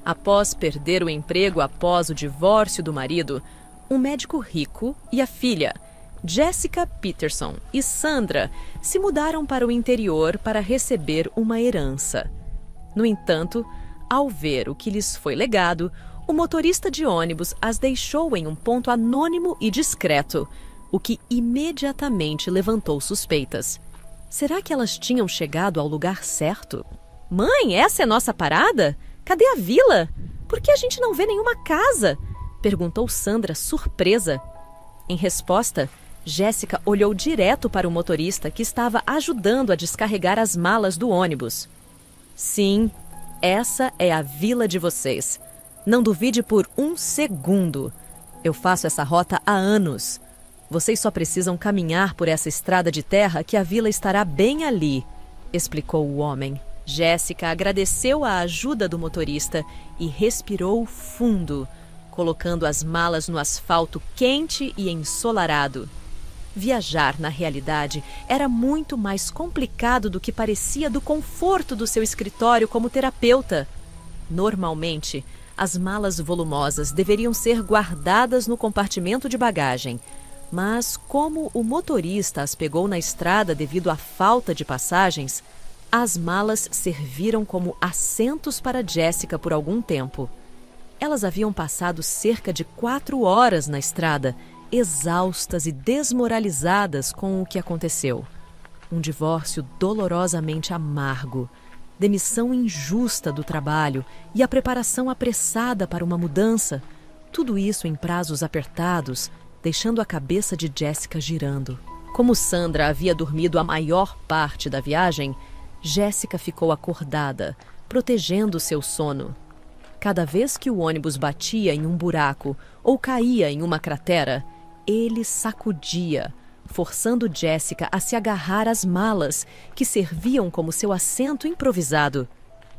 Após perder o emprego após o divórcio do marido, um médico rico e a filha, Jessica Peterson e Sandra, se mudaram para o interior para receber uma herança. No entanto, ao ver o que lhes foi legado, o motorista de ônibus as deixou em um ponto anônimo e discreto, o que imediatamente levantou suspeitas. Será que elas tinham chegado ao lugar certo? Mãe, essa é nossa parada? Cadê a vila? Por que a gente não vê nenhuma casa? Perguntou Sandra, surpresa. Em resposta, Jéssica olhou direto para o motorista que estava ajudando a descarregar as malas do ônibus. Sim, essa é a vila de vocês. Não duvide por um segundo. Eu faço essa rota há anos. Vocês só precisam caminhar por essa estrada de terra que a vila estará bem ali, explicou o homem. Jéssica agradeceu a ajuda do motorista e respirou fundo, colocando as malas no asfalto quente e ensolarado. Viajar, na realidade, era muito mais complicado do que parecia do conforto do seu escritório como terapeuta. Normalmente, as malas volumosas deveriam ser guardadas no compartimento de bagagem, mas como o motorista as pegou na estrada devido à falta de passagens, as malas serviram como assentos para Jéssica por algum tempo. Elas haviam passado cerca de 4 horas na estrada, exaustas e desmoralizadas com o que aconteceu. Um divórcio dolorosamente amargo, demissão injusta do trabalho e a preparação apressada para uma mudança, tudo isso em prazos apertados, deixando a cabeça de Jéssica girando. Como Sandra havia dormido a maior parte da viagem, Jéssica ficou acordada, protegendo seu sono. Cada vez que o ônibus batia em um buraco ou caía em uma cratera, ele sacudia, forçando Jéssica a se agarrar às malas, que serviam como seu assento improvisado.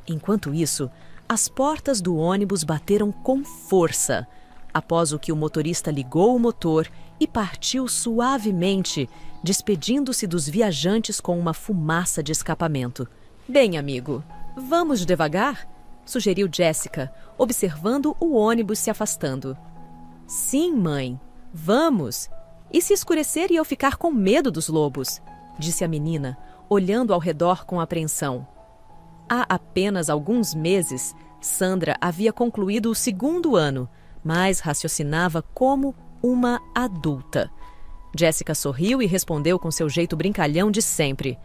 Enquanto isso, as portas do ônibus bateram com força, após o que o motorista ligou o motor e partiu suavemente, despedindo-se dos viajantes com uma fumaça de escapamento. Bem, amigo, vamos devagar? Sugeriu Jéssica, observando o ônibus se afastando. Sim, mãe, vamos. E se escurecer e eu ficar com medo dos lobos? Disse a menina, olhando ao redor com apreensão. Há apenas alguns meses, Sandra havia concluído o 2º ano, mas raciocinava como uma adulta. Jéssica sorriu e respondeu com seu jeito brincalhão de sempre.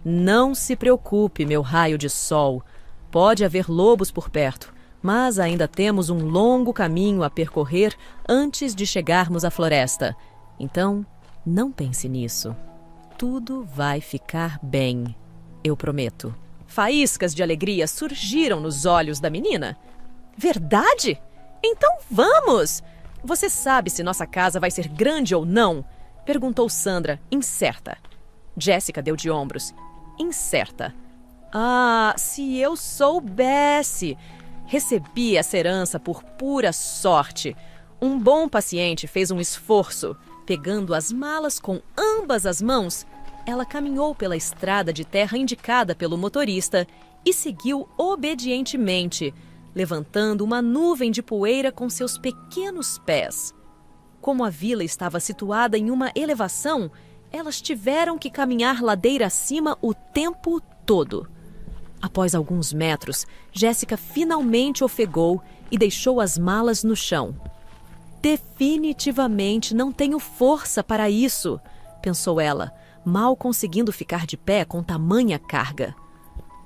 Não se preocupe, meu raio de sol. Pode haver lobos por perto, mas ainda temos um longo caminho a percorrer antes de chegarmos à floresta. Então, não pense nisso. Tudo vai ficar bem, eu prometo. Faíscas de alegria surgiram nos olhos da menina. Verdade? Então vamos! Você sabe se nossa casa vai ser grande ou não? Perguntou Sandra, incerta. Jéssica deu de ombros. Incerta. Ah, se eu soubesse! Recebi essa herança por pura sorte. Um bom paciente fez um esforço. Pegando as malas com ambas as mãos, ela caminhou pela estrada de terra indicada pelo motorista e seguiu obedientemente, levantando uma nuvem de poeira com seus pequenos pés. Como a vila estava situada em uma elevação, elas tiveram que caminhar ladeira acima o tempo todo. Após alguns metros, Jéssica finalmente ofegou e deixou as malas no chão. Definitivamente não tenho força para isso, pensou ela, mal conseguindo ficar de pé com tamanha carga.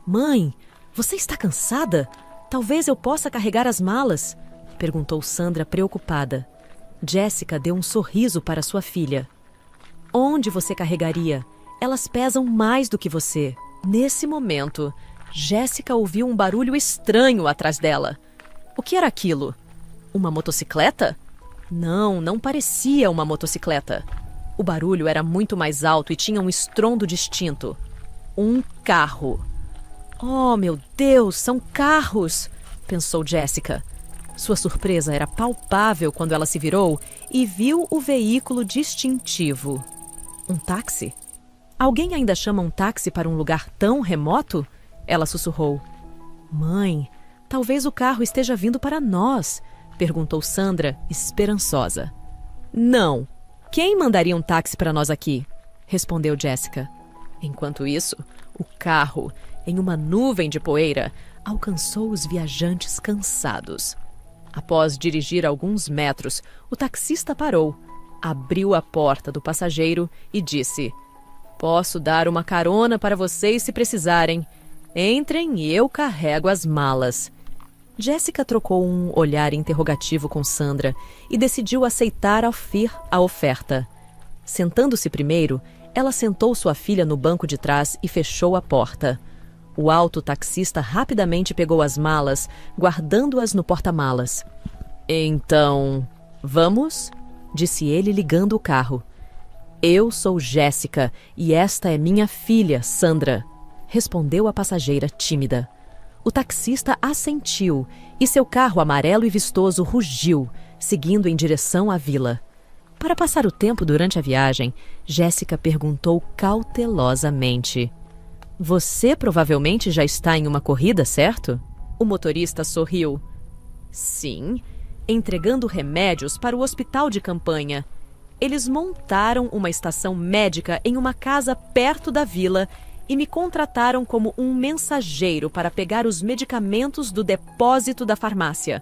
Mãe, você está cansada? Talvez eu possa carregar as malas? Perguntou Sandra preocupada. Jéssica deu um sorriso para sua filha. Onde você carregaria? Elas pesam mais do que você. Nesse momento, Jéssica ouviu um barulho estranho atrás dela. O que era aquilo? Uma motocicleta? Não, não parecia uma motocicleta. O barulho era muito mais alto e tinha um estrondo distinto. Um carro. Oh, meu Deus, são carros! Pensou Jéssica. Sua surpresa era palpável quando ela se virou e viu o veículo distintivo. Um táxi? Alguém ainda chama um táxi para um lugar tão remoto? Ela sussurrou. Mãe, Talvez o carro esteja vindo para nós, perguntou Sandra, esperançosa. Não. Quem mandaria um táxi para nós aqui? Respondeu Jessica. Enquanto isso, o carro, em uma nuvem de poeira, alcançou os viajantes cansados. Após dirigir alguns metros, o taxista parou, abriu a porta do passageiro e disse: Posso dar uma carona para vocês se precisarem. Entrem e eu carrego as malas. Jessica trocou um olhar interrogativo com Sandra e decidiu aceitar a oferta. Sentando-se primeiro, ela sentou sua filha no banco de trás e fechou a porta. O alto taxista rapidamente pegou as malas, guardando-as no porta-malas. Então, vamos? Disse ele, ligando o carro. Eu sou Jessica e esta é minha filha, Sandra, respondeu a passageira tímida. O taxista assentiu e seu carro amarelo e vistoso rugiu, seguindo em direção à vila. Para passar o tempo durante a viagem, Jessica perguntou cautelosamente: Você provavelmente já está em uma corrida, certo? O motorista sorriu. Sim, entregando remédios para o hospital de campanha. Eles montaram uma estação médica em uma casa perto da vila e me contrataram como um mensageiro para pegar os medicamentos do depósito da farmácia.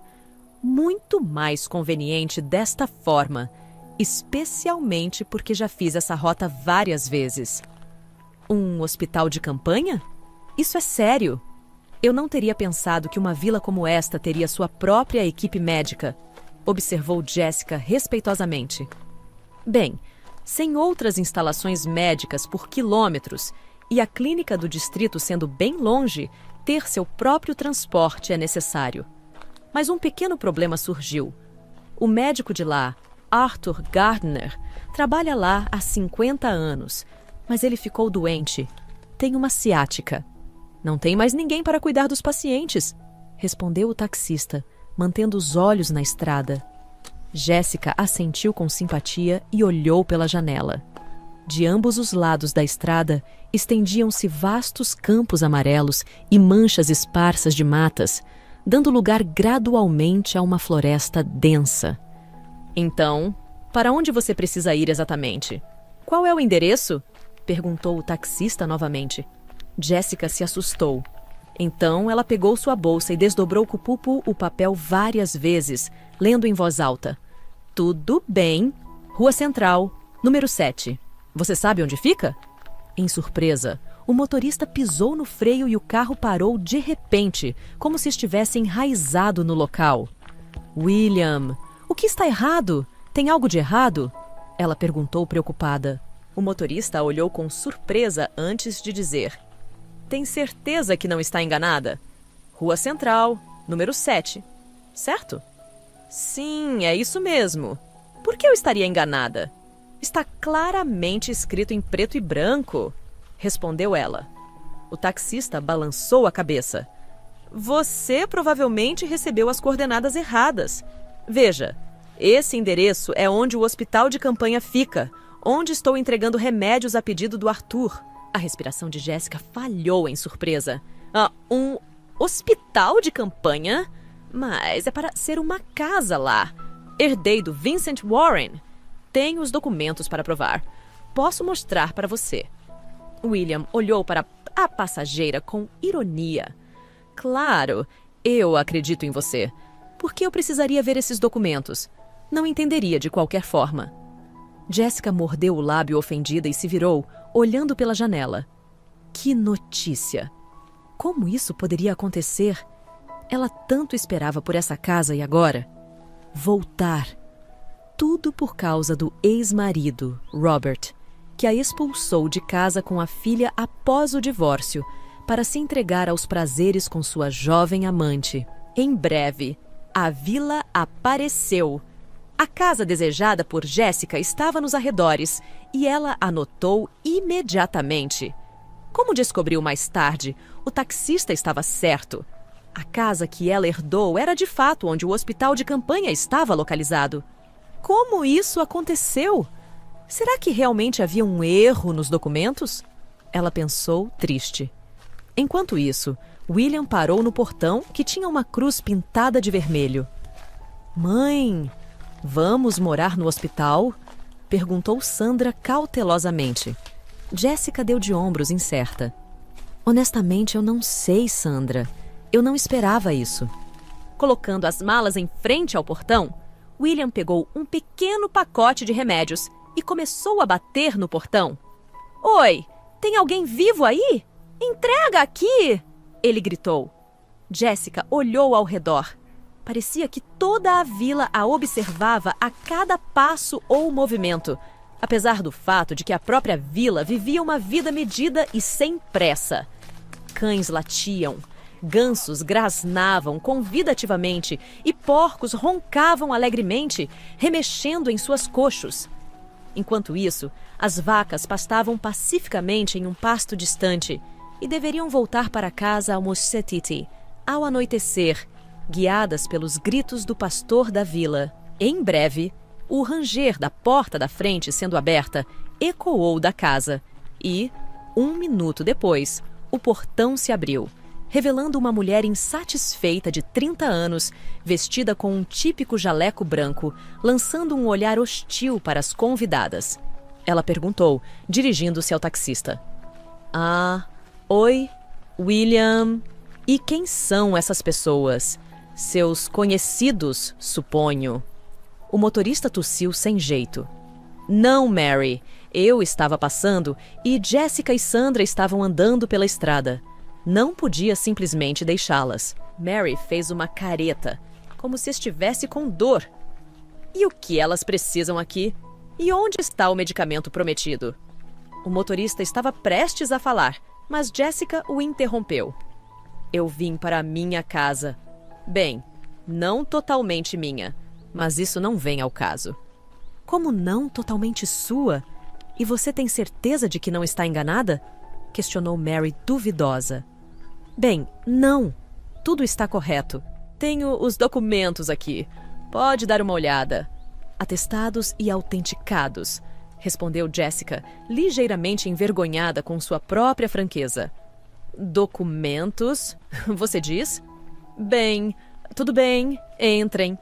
Muito mais conveniente desta forma, especialmente porque já fiz essa rota várias vezes. Um hospital de campanha? Isso é sério. Eu não teria pensado que uma vila como esta teria sua própria equipe médica, observou Jessica respeitosamente. Bem, sem outras instalações médicas por quilômetros e a clínica do distrito sendo bem longe, ter seu próprio transporte é necessário. Mas um pequeno problema surgiu. O médico de lá, Arthur Gardner, trabalha lá há 50 anos, mas ele ficou doente. Tem uma ciática. Não tem mais ninguém para cuidar dos pacientes, respondeu o taxista, mantendo os olhos na estrada. Jessica assentiu com simpatia e olhou pela janela. De ambos os lados da estrada estendiam-se vastos campos amarelos e manchas esparsas de matas, dando lugar gradualmente a uma floresta densa. Então, para onde você precisa ir exatamente? Qual é o endereço? Perguntou o taxista novamente. Jessica se assustou. Então ela pegou sua bolsa e desdobrou com o papel várias vezes, lendo em voz alta. Tudo bem. Rua Central, número 7. Você sabe onde fica? Em surpresa, o motorista pisou no freio e o carro parou de repente, como se estivesse enraizado no local. William, o que está errado? Tem algo de errado? Ela perguntou preocupada. O motorista a olhou com surpresa antes de dizer: Tem certeza que não está enganada? Rua Central, número 7. Certo? Sim, é isso mesmo. Por que eu estaria enganada? Está claramente escrito em preto e branco, respondeu ela. O taxista balançou a cabeça. Você provavelmente recebeu as coordenadas erradas. Veja, esse endereço é onde o hospital de campanha fica, onde estou entregando remédios a pedido do Arthur. A respiração de Jessica falhou em surpresa. Um hospital de campanha? Mas é para ser uma casa lá. Herdei do Vincent Warren. Tenho os documentos para provar. Posso mostrar para você. William olhou para a passageira com ironia. Claro, eu acredito em você. Por que eu precisaria ver esses documentos? Não entenderia de qualquer forma. Jessica mordeu o lábio ofendida e se virou, olhando pela janela. Que notícia! Como isso poderia acontecer? Ela tanto esperava por essa casa e agora? Voltar. Tudo por causa do ex-marido, Robert, que a expulsou de casa com a filha após o divórcio, para se entregar aos prazeres com sua jovem amante. Em breve, a vila apareceu. A casa desejada por Jessica estava nos arredores e ela a notou imediatamente. Como descobriu mais tarde, o taxista estava certo. A casa que ela herdou era de fato onde o hospital de campanha estava localizado. Como isso aconteceu? Será que realmente havia um erro nos documentos? Ela pensou, triste. Enquanto isso, William parou no portão que tinha uma cruz pintada de vermelho. Mãe, vamos morar no hospital? Perguntou Sandra cautelosamente. Jessica deu de ombros incerta. Honestamente, eu não sei, Sandra. Eu não esperava isso. Colocando as malas em frente ao portão, William pegou um pequeno pacote de remédios e começou a bater no portão. Oi, tem alguém vivo aí? Entrega aqui! Ele gritou. Jessica olhou ao redor. Parecia que toda a vila a observava a cada passo ou movimento, apesar do fato de que a própria vila vivia uma vida medida e sem pressa. Cães latiam, gansos grasnavam convidativamente e porcos roncavam alegremente, remexendo em suas coxos. Enquanto isso, as vacas pastavam pacificamente em um pasto distante e deveriam voltar para casa ao Mosetiti, ao anoitecer, guiadas pelos gritos do pastor da vila. Em breve, o ranger da porta da frente sendo aberta ecoou da casa e, 1 minuto depois, o portão se abriu, revelando uma mulher insatisfeita de 30 anos, vestida com um típico jaleco branco, lançando um olhar hostil para as convidadas. Ela perguntou, dirigindo-se ao taxista. Oi, William. E quem são essas pessoas? Seus conhecidos, suponho. O motorista tossiu sem jeito. Não, Mary. Eu estava passando e Jessica e Sandra estavam andando pela estrada. Não podia simplesmente deixá-las. Mary fez uma careta, como se estivesse com dor. E o que elas precisam aqui? E onde está o medicamento prometido? O motorista estava prestes a falar, mas Jessica o interrompeu. Eu vim para a minha casa. Bem, não totalmente minha, mas isso não vem ao caso. Como não totalmente sua? E você tem certeza de que não está enganada? Questionou Mary duvidosa. Bem, não. Tudo está correto. Tenho os documentos aqui. Pode dar uma olhada. Atestados e autenticados, respondeu Jessica, ligeiramente envergonhada com sua própria franqueza. Documentos? Você diz? Bem, tudo bem. Entrem.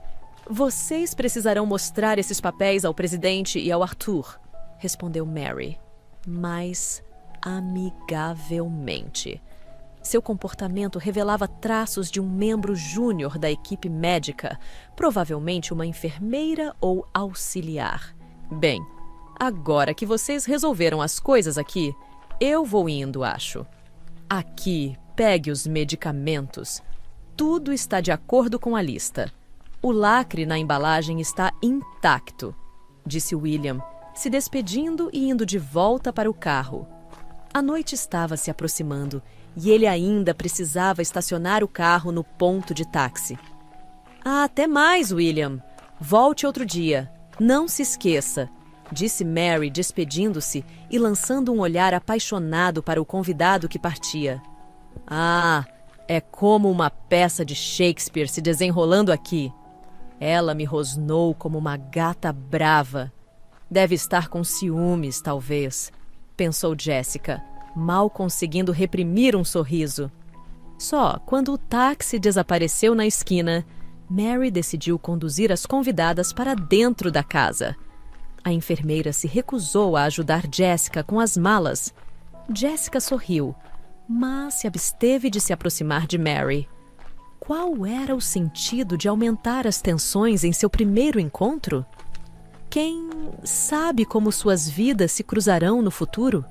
Vocês precisarão mostrar esses papéis ao presidente e ao Arthur, respondeu Mary, mais amigavelmente. Seu comportamento revelava traços de um membro júnior da equipe médica, provavelmente uma enfermeira ou auxiliar. Bem, agora que vocês resolveram as coisas aqui, eu vou indo, acho. Aqui, pegue os medicamentos. Tudo está de acordo com a lista. O lacre na embalagem está intacto, disse William, se despedindo e indo de volta para o carro. A noite estava se aproximando e ele ainda precisava estacionar o carro no ponto de táxi. Até mais, William. Volte outro dia. Não se esqueça, disse Mary, despedindo-se e lançando um olhar apaixonado para o convidado que partia. É como uma peça de Shakespeare se desenrolando aqui. Ela me rosnou como uma gata brava. Deve estar com ciúmes, talvez, pensou Jessica, mal conseguindo reprimir um sorriso. Só quando o táxi desapareceu na esquina, Mary decidiu conduzir as convidadas para dentro da casa. A enfermeira se recusou a ajudar Jessica com as malas. Jessica sorriu, mas se absteve de se aproximar de Mary. Qual era o sentido de aumentar as tensões em seu primeiro encontro? Quem sabe como suas vidas se cruzarão no futuro?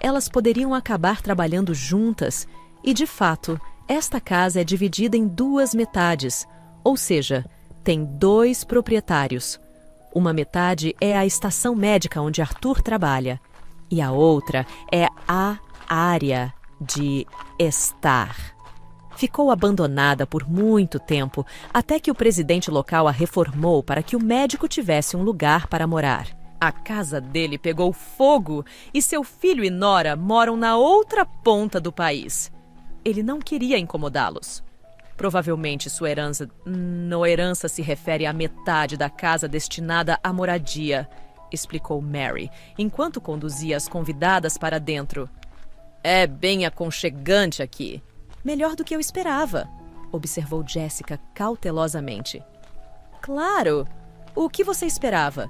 Elas poderiam acabar trabalhando juntas e, de fato, esta casa é dividida em 2 metades, ou seja, tem 2 proprietários. Uma metade é a estação médica onde Arthur trabalha e a outra é a área de estar. Ficou abandonada por muito tempo, até que o presidente local a reformou para que o médico tivesse um lugar para morar. A casa dele pegou fogo e seu filho e nora moram na outra ponta do país. Ele não queria incomodá-los. Provavelmente sua herança se refere à metade da casa destinada à moradia, explicou Mary, enquanto conduzia as convidadas para dentro. É bem aconchegante aqui. Melhor do que eu esperava, observou Jessica cautelosamente. Claro! O que você esperava?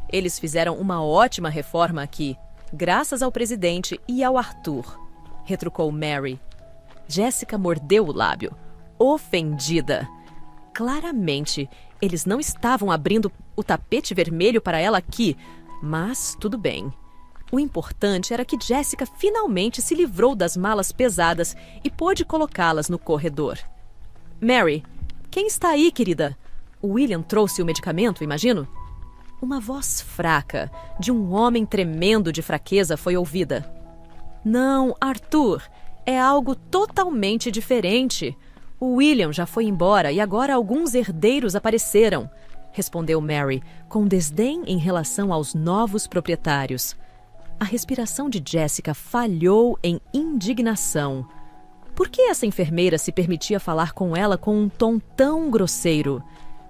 Eles fizeram uma ótima reforma aqui, graças ao presidente e ao Arthur, retrucou Mary. Jessica mordeu o lábio, ofendida. Claramente, eles não estavam abrindo o tapete vermelho para ela aqui, mas tudo bem. O importante era que Jessica finalmente se livrou das malas pesadas e pôde colocá-las no corredor. Mary, quem está aí, querida? O William trouxe o medicamento, imagino? Uma voz fraca, de um homem tremendo de fraqueza, foi ouvida. Não, Arthur, é algo totalmente diferente. O William já foi embora e agora alguns herdeiros apareceram, respondeu Mary, com desdém em relação aos novos proprietários. A respiração de Jessica falhou em indignação. Por que essa enfermeira se permitia falar com ela com um tom tão grosseiro?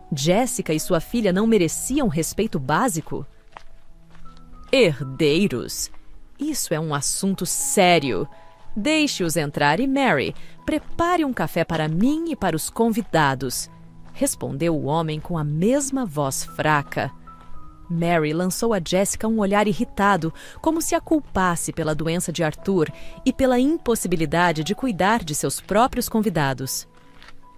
Jessica e sua filha não mereciam respeito básico? Herdeiros? Isso é um assunto sério. Deixe-os entrar e, Mary, prepare um café para mim e para os convidados, respondeu o homem com a mesma voz fraca. Mary lançou a Jessica um olhar irritado, como se a culpasse pela doença de Arthur e pela impossibilidade de cuidar de seus próprios convidados.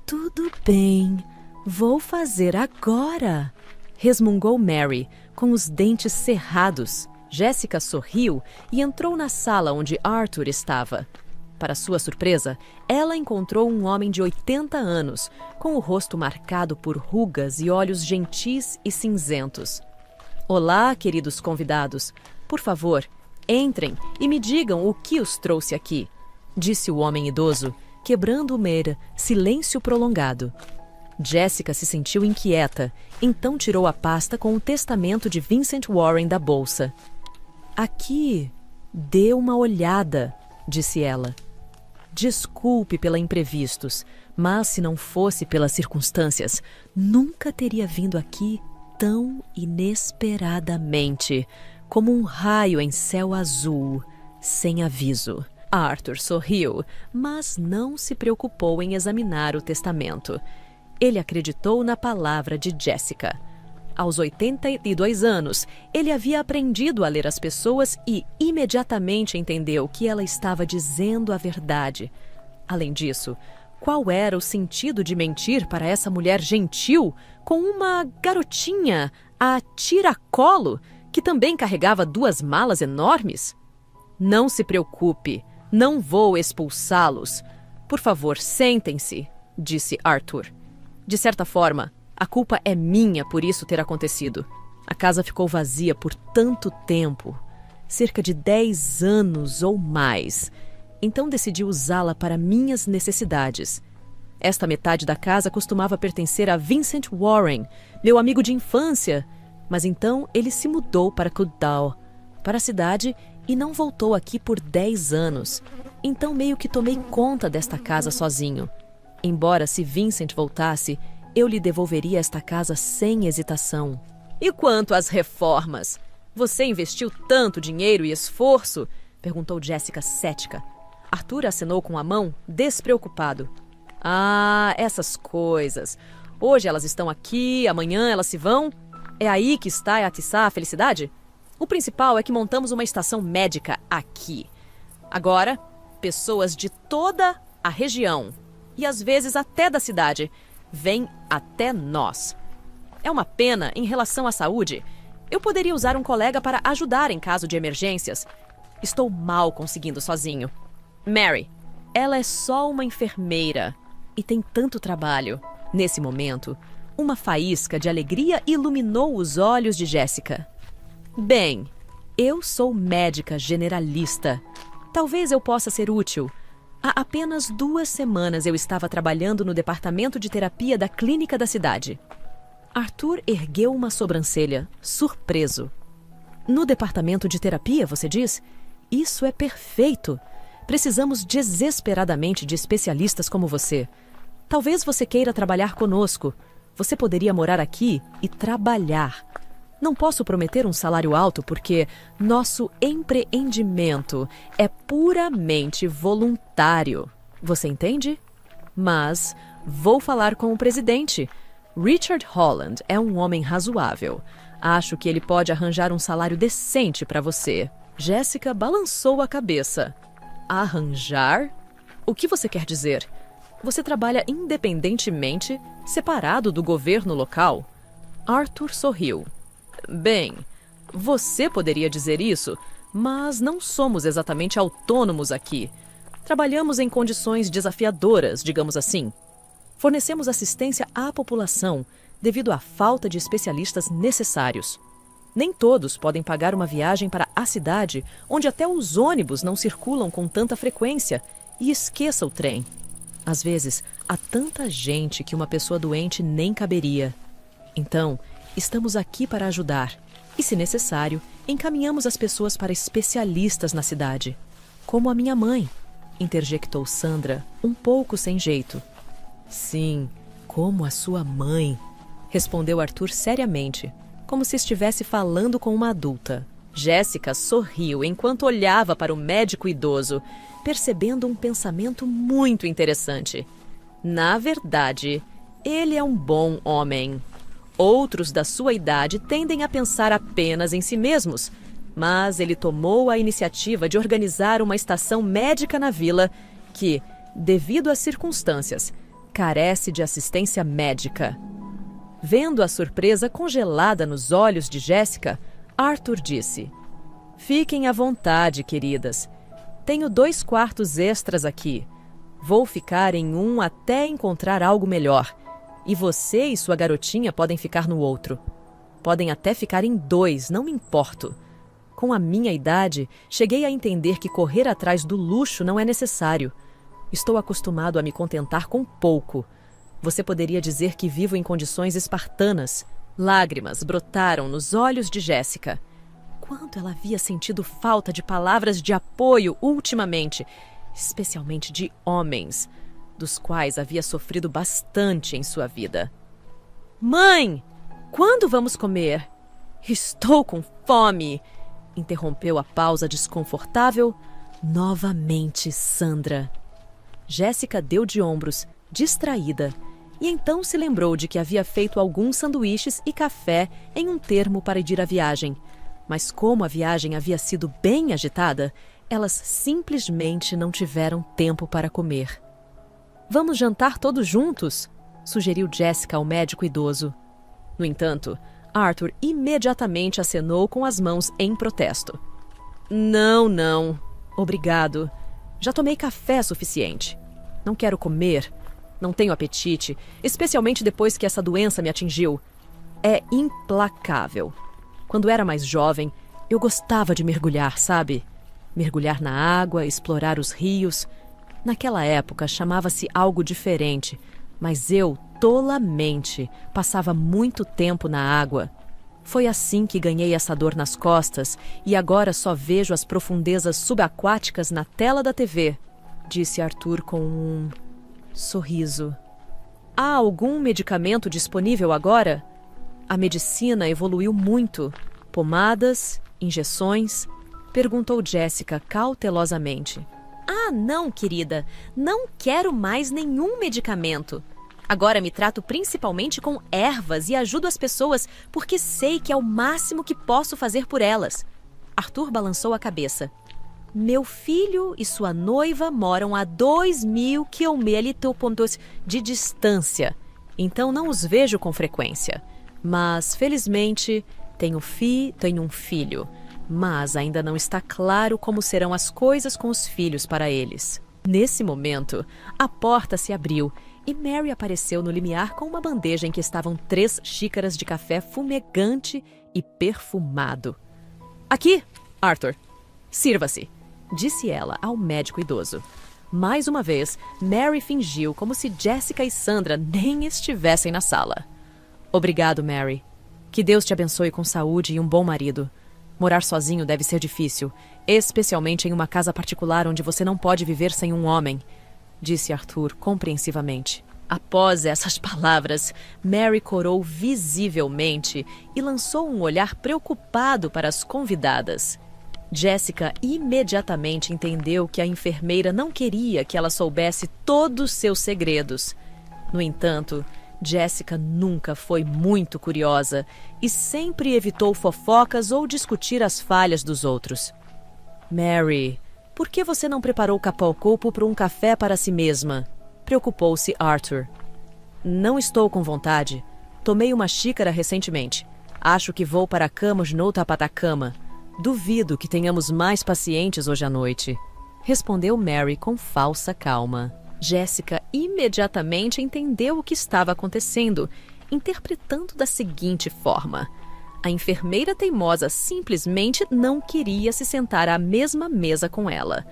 Tudo bem, vou fazer agora, resmungou Mary, com os dentes cerrados. Jessica sorriu e entrou na sala onde Arthur estava. Para sua surpresa, ela encontrou um homem de 80 anos, com o rosto marcado por rugas e olhos gentis e cinzentos. Olá, queridos convidados. Por favor, entrem e me digam o que os trouxe aqui, disse o homem idoso, quebrando o silêncio prolongado. Jessica se sentiu inquieta, então tirou a pasta com o testamento de Vincent Warren da bolsa. Aqui, dê uma olhada, disse ela. Desculpe pela imprevistos, mas se não fosse pelas circunstâncias, nunca teria vindo aqui tão inesperadamente, como um raio em céu azul, sem aviso. Arthur sorriu, mas não se preocupou em examinar o testamento. Ele acreditou na palavra de Jessica. Aos 82 anos, ele havia aprendido a ler as pessoas e imediatamente entendeu que ela estava dizendo a verdade. Além disso, qual era o sentido de mentir para essa mulher gentil com uma garotinha a tiracolo que também carregava 2 malas enormes? Não se preocupe, não vou expulsá-los. Por favor, sentem-se, disse Arthur. De certa forma, a culpa é minha por isso ter acontecido. A casa ficou vazia por tanto tempo, cerca de 10 anos ou mais. Então decidi usá-la para minhas necessidades. Esta metade da casa costumava pertencer a Vincent Warren, meu amigo de infância, mas então ele se mudou para Cudall, para a cidade, e não voltou aqui por 10 anos. Então meio que tomei conta desta casa sozinho. Embora se Vincent voltasse, eu lhe devolveria esta casa sem hesitação. E quanto às reformas? Você investiu tanto dinheiro e esforço? Perguntou Jessica cética. Arthur acenou com a mão, despreocupado. Ah, essas coisas. Hoje elas estão aqui, amanhã elas se vão. É aí que está a atiçar a felicidade? O principal é que montamos uma estação médica aqui. Agora, pessoas de toda a região, e às vezes até da cidade, vêm até nós. É uma pena em relação à saúde. Eu poderia usar um colega para ajudar em caso de emergências. Estou mal conseguindo sozinho. Mary, ela é só uma enfermeira e tem tanto trabalho. Nesse momento, uma faísca de alegria iluminou os olhos de Jessica. Bem, eu sou médica generalista. Talvez eu possa ser útil. Há apenas 2 semanas eu estava trabalhando no departamento de terapia da clínica da cidade. Arthur ergueu uma sobrancelha, surpreso. No departamento de terapia, você diz? Isso é perfeito. Precisamos desesperadamente de especialistas como você. Talvez você queira trabalhar conosco. Você poderia morar aqui e trabalhar. Não posso prometer um salário alto porque nosso empreendimento é puramente voluntário. Você entende? Mas vou falar com o presidente. Richard Holland é um homem razoável. Acho que ele pode arranjar um salário decente para você. Jessica balançou a cabeça. Arranjar? O que você quer dizer? Você trabalha independentemente, separado do governo local? Arthur sorriu. Bem, você poderia dizer isso, mas não somos exatamente autônomos aqui. Trabalhamos em condições desafiadoras, digamos assim. Fornecemos assistência à população devido à falta de especialistas necessários. Nem todos podem pagar uma viagem para a cidade, onde até os ônibus não circulam com tanta frequência, e esqueça o trem. Às vezes, há tanta gente que uma pessoa doente nem caberia. Então, estamos aqui para ajudar. E, se necessário, encaminhamos as pessoas para especialistas na cidade. Como a minha mãe, interjectou Sandra, um pouco sem jeito. Sim, como a sua mãe, respondeu Arthur seriamente, como se estivesse falando com uma adulta. Jéssica sorriu enquanto olhava para o médico idoso, percebendo um pensamento muito interessante. Na verdade, ele é um bom homem. Outros da sua idade tendem a pensar apenas em si mesmos, mas ele tomou a iniciativa de organizar uma estação médica na vila que, devido às circunstâncias, carece de assistência médica. Vendo a surpresa congelada nos olhos de Jéssica, Arthur disse: Fiquem à vontade, queridas. Tenho 2 quartos extras aqui. Vou ficar em um até encontrar algo melhor. E você e sua garotinha podem ficar no outro. Podem até ficar em 2, não me importo. Com a minha idade, cheguei a entender que correr atrás do luxo não é necessário. Estou acostumado a me contentar com pouco. Você poderia dizer que vivo em condições espartanas. Lágrimas brotaram nos olhos de Jéssica. Quanto ela havia sentido falta de palavras de apoio ultimamente, especialmente de homens, dos quais havia sofrido bastante em sua vida. Mãe, quando vamos comer? Estou com fome, interrompeu a pausa desconfortável novamente Sandra. Jéssica deu de ombros, distraída, e então se lembrou de que havia feito alguns sanduíches e café em um termo para ir à viagem. Mas como a viagem havia sido bem agitada, elas simplesmente não tiveram tempo para comer. Vamos jantar todos juntos? Sugeriu Jéssica ao médico idoso. No entanto, Arthur imediatamente acenou com as mãos em protesto. Não. Obrigado. Já tomei café suficiente. Não quero comer. Não tenho apetite, especialmente depois que essa doença me atingiu. É implacável. Quando era mais jovem, eu gostava de mergulhar, sabe? Mergulhar na água, explorar os rios. Naquela época chamava-se algo diferente, mas eu, tolamente, passava muito tempo na água. Foi assim que ganhei essa dor nas costas e agora só vejo as profundezas subaquáticas na tela da TV, disse Arthur com um sorriso. Há algum medicamento disponível agora? A medicina evoluiu muito. Pomadas, injeções? Perguntou Jéssica cautelosamente. Ah, não, querida. Não quero mais nenhum medicamento. Agora me trato principalmente com ervas e ajudo as pessoas porque sei que é o máximo que posso fazer por elas. Arthur balançou a cabeça. Meu filho e sua noiva moram a 2.000 quilômetros de distância, então não os vejo com frequência. Mas, felizmente, tenho um filho, mas ainda não está claro como serão as coisas com os filhos para eles. Nesse momento, a porta se abriu e Mary apareceu no limiar com uma bandeja em que estavam 3 xícaras de café fumegante e perfumado. Aqui, Arthur. Sirva-se, disse ela ao médico idoso. Mais uma vez, Mary fingiu como se Jéssica e Sandra nem estivessem na sala. Obrigado, Mary. Que Deus te abençoe com saúde e um bom marido. Morar sozinho deve ser difícil, especialmente em uma casa particular onde você não pode viver sem um homem, disse Arthur compreensivamente. Após essas palavras, Mary corou visivelmente e lançou um olhar preocupado para as convidadas. Jessica imediatamente entendeu que a enfermeira não queria que ela soubesse todos seus segredos. No entanto, Jessica nunca foi muito curiosa e sempre evitou fofocas ou discutir as falhas dos outros. Mary, por que você não preparou capalcopo para um café para si mesma? Preocupou-se Arthur. Não estou com vontade. Tomei uma xícara recentemente. Acho que vou para a cama de noutra patacama. Duvido que tenhamos mais pacientes hoje à noite. Respondeu Mary com falsa calma. Jessica imediatamente entendeu o que estava acontecendo, interpretando da seguinte forma: a enfermeira teimosa simplesmente não queria se sentar à mesma mesa com ela.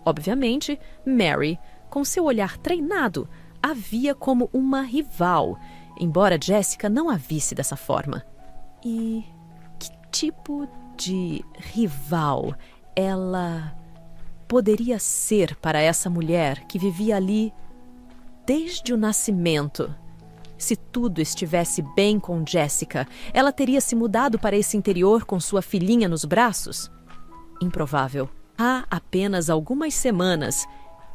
Obviamente, Mary, com seu olhar treinado, a via como uma rival, embora Jessica não a visse dessa forma. E que tipo de rival ela poderia ser para essa mulher que vivia ali desde o nascimento? Se tudo estivesse bem com Jessica, ela teria se mudado para esse interior com sua filhinha nos braços? Improvável. Há apenas algumas semanas,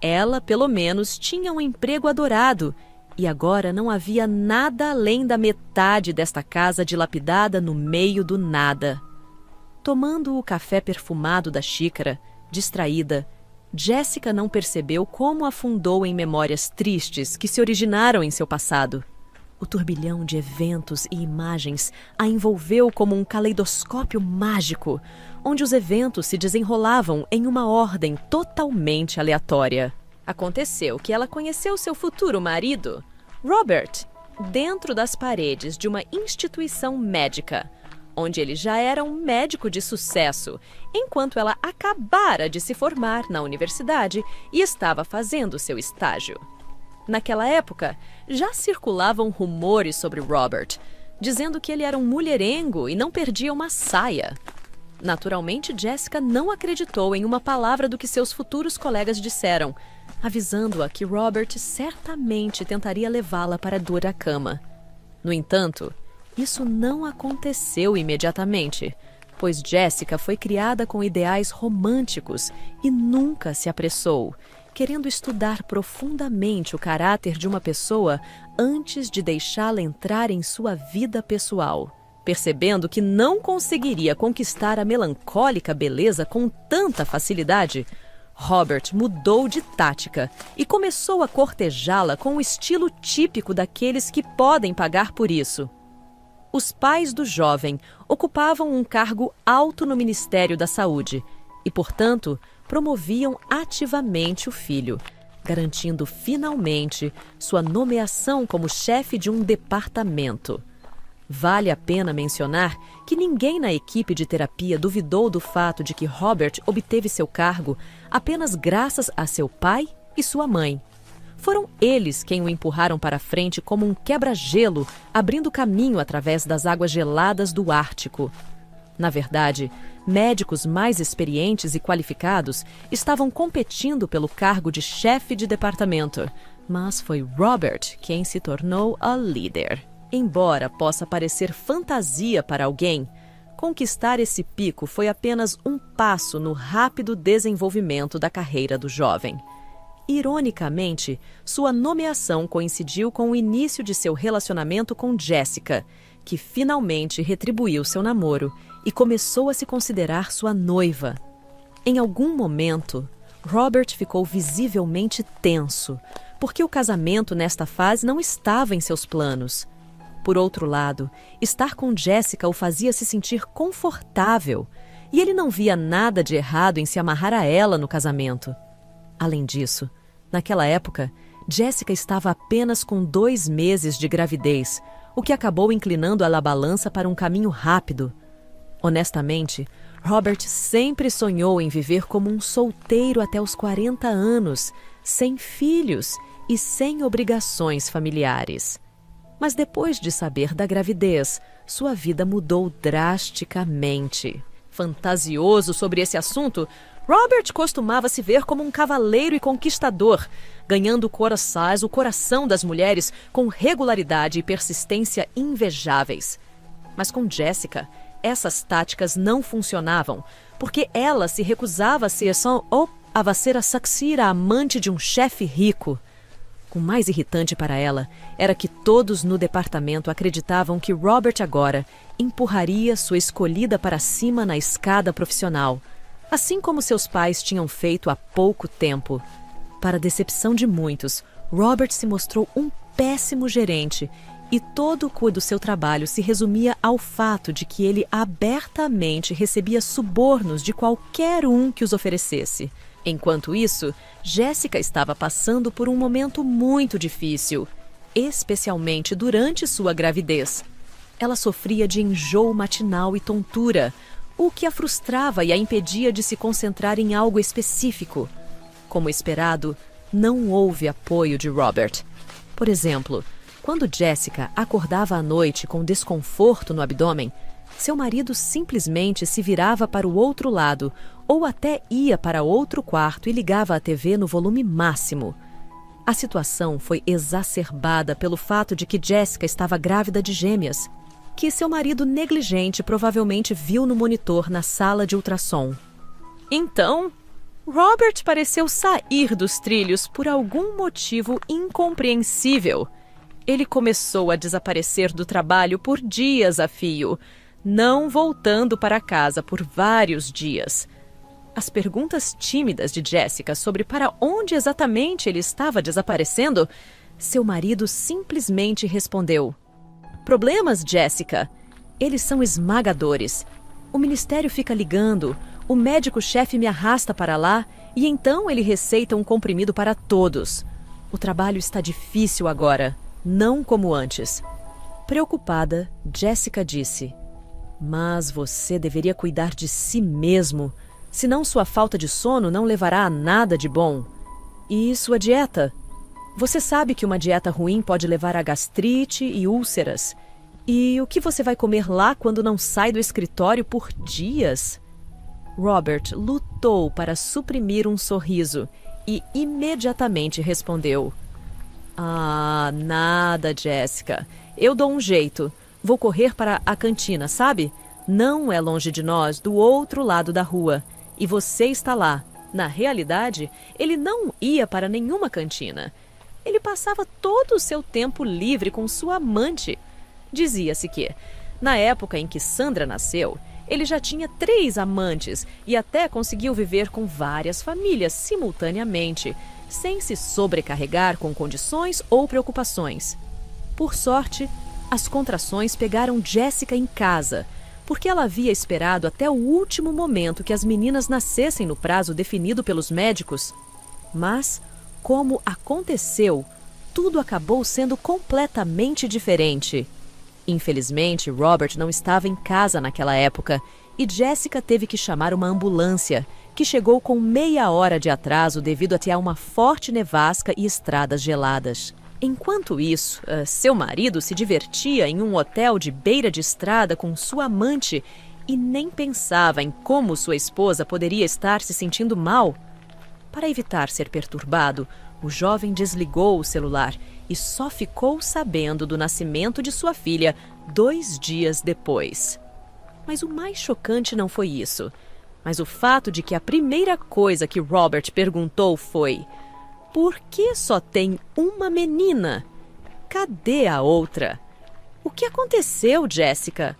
ela, pelo menos, tinha um emprego adorado e agora não havia nada além da metade desta casa dilapidada no meio do nada. Tomando o café perfumado da xícara, distraída, Jessica não percebeu como afundou em memórias tristes que se originaram em seu passado. O turbilhão de eventos e imagens a envolveu como um caleidoscópio mágico, onde os eventos se desenrolavam em uma ordem totalmente aleatória. Aconteceu que ela conheceu seu futuro marido, Robert, dentro das paredes de uma instituição médica, onde ele já era um médico de sucesso, enquanto ela acabara de se formar na universidade e estava fazendo seu estágio. Naquela época, já circulavam rumores sobre Robert, dizendo que ele era um mulherengo e não perdia uma saia. Naturalmente, Jessica não acreditou em uma palavra do que seus futuros colegas disseram, avisando-a que Robert certamente tentaria levá-la para a dura cama. No entanto, isso não aconteceu imediatamente, pois Jessica foi criada com ideais românticos e nunca se apressou, querendo estudar profundamente o caráter de uma pessoa antes de deixá-la entrar em sua vida pessoal. Percebendo que não conseguiria conquistar a melancólica beleza com tanta facilidade, Robert mudou de tática e começou a cortejá-la com o estilo típico daqueles que podem pagar por isso. Os pais do jovem ocupavam um cargo alto no Ministério da Saúde e, portanto, promoviam ativamente o filho, garantindo finalmente sua nomeação como chefe de um departamento. Vale a pena mencionar que ninguém na equipe de terapia duvidou do fato de que Robert obteve seu cargo apenas graças a seu pai e sua mãe. Foram eles quem o empurraram para frente como um quebra-gelo, abrindo caminho através das águas geladas do Ártico. Na verdade, médicos mais experientes e qualificados estavam competindo pelo cargo de chefe de departamento, mas foi Robert quem se tornou a líder. Embora possa parecer fantasia para alguém, conquistar esse pico foi apenas um passo no rápido desenvolvimento da carreira do jovem. Ironicamente, sua nomeação coincidiu com o início de seu relacionamento com Jessica, que finalmente retribuiu seu namoro e começou a se considerar sua noiva. Em algum momento, Robert ficou visivelmente tenso, porque o casamento nesta fase não estava em seus planos. Por outro lado, estar com Jessica o fazia se sentir confortável, e ele não via nada de errado em se amarrar a ela no casamento. Além disso, naquela época, Jessica estava apenas com 2 meses de gravidez, o que acabou inclinando a balança para um caminho rápido. Honestamente, Robert sempre sonhou em viver como um solteiro até os 40 anos, sem filhos e sem obrigações familiares. Mas depois de saber da gravidez, sua vida mudou drasticamente. Fantasioso sobre esse assunto, Robert costumava se ver como um cavaleiro e conquistador, ganhando o coração das mulheres com regularidade e persistência invejáveis. Mas com Jessica, essas táticas não funcionavam, porque ela se recusava a ser a amante de um chefe rico. O mais irritante para ela era que todos no departamento acreditavam que Robert agora empurraria sua escolhida para cima na escada profissional, assim como seus pais tinham feito há pouco tempo. Para a decepção de muitos, Robert se mostrou um péssimo gerente e todo o cuidado do seu trabalho se resumia ao fato de que ele abertamente recebia subornos de qualquer um que os oferecesse. Enquanto isso, Jessica estava passando por um momento muito difícil, especialmente durante sua gravidez. Ela sofria de enjoo matinal e tontura, o que a frustrava e a impedia de se concentrar em algo específico. Como esperado, não houve apoio de Robert. Por exemplo, quando Jessica acordava à noite com desconforto no abdômen, seu marido simplesmente se virava para o outro lado ou até ia para outro quarto e ligava a TV no volume máximo. A situação foi exacerbada pelo fato de que Jessica estava grávida de gêmeas, que seu marido negligente provavelmente viu no monitor na sala de ultrassom. Então, Robert pareceu sair dos trilhos por algum motivo incompreensível. Ele começou a desaparecer do trabalho por dias a fio, não voltando para casa por vários dias. As perguntas tímidas de Jessica sobre para onde exatamente ele estava desaparecendo, seu marido simplesmente respondeu: "Problemas, Jessica? Eles são esmagadores. O ministério fica ligando, o médico-chefe me arrasta para lá e então ele receita um comprimido para todos. O trabalho está difícil agora, não como antes." Preocupada, Jessica disse: "Mas você deveria cuidar de si mesmo, senão sua falta de sono não levará a nada de bom. E sua dieta? Você sabe que uma dieta ruim pode levar a gastrite e úlceras. E o que você vai comer lá quando não sai do escritório por dias?" Robert lutou para suprimir um sorriso e imediatamente respondeu: "Ah, nada, Jessica. Eu dou um jeito. Vou correr para a cantina, sabe? Não é longe de nós, do outro lado da rua. E você está lá." Na realidade, ele não ia para nenhuma cantina. Ele passava todo o seu tempo livre com sua amante. Dizia-se que, na época em que Sandra nasceu, ele já tinha 3 amantes e até conseguiu viver com várias famílias simultaneamente, sem se sobrecarregar com condições ou preocupações. Por sorte, as contrações pegaram Jessica em casa, porque ela havia esperado até o último momento que as meninas nascessem no prazo definido pelos médicos. Mas, como aconteceu, tudo acabou sendo completamente diferente. Infelizmente, Robert não estava em casa naquela época e Jessica teve que chamar uma ambulância, que chegou com meia hora de atraso devido a uma forte nevasca e estradas geladas. Enquanto isso, seu marido se divertia em um hotel de beira de estrada com sua amante e nem pensava em como sua esposa poderia estar se sentindo mal. Para evitar ser perturbado, o jovem desligou o celular e só ficou sabendo do nascimento de sua filha 2 dias depois. Mas o mais chocante não foi isso, mas o fato de que a primeira coisa que Robert perguntou foi: "Por que só tem uma menina? Cadê a outra? O que aconteceu, Jessica?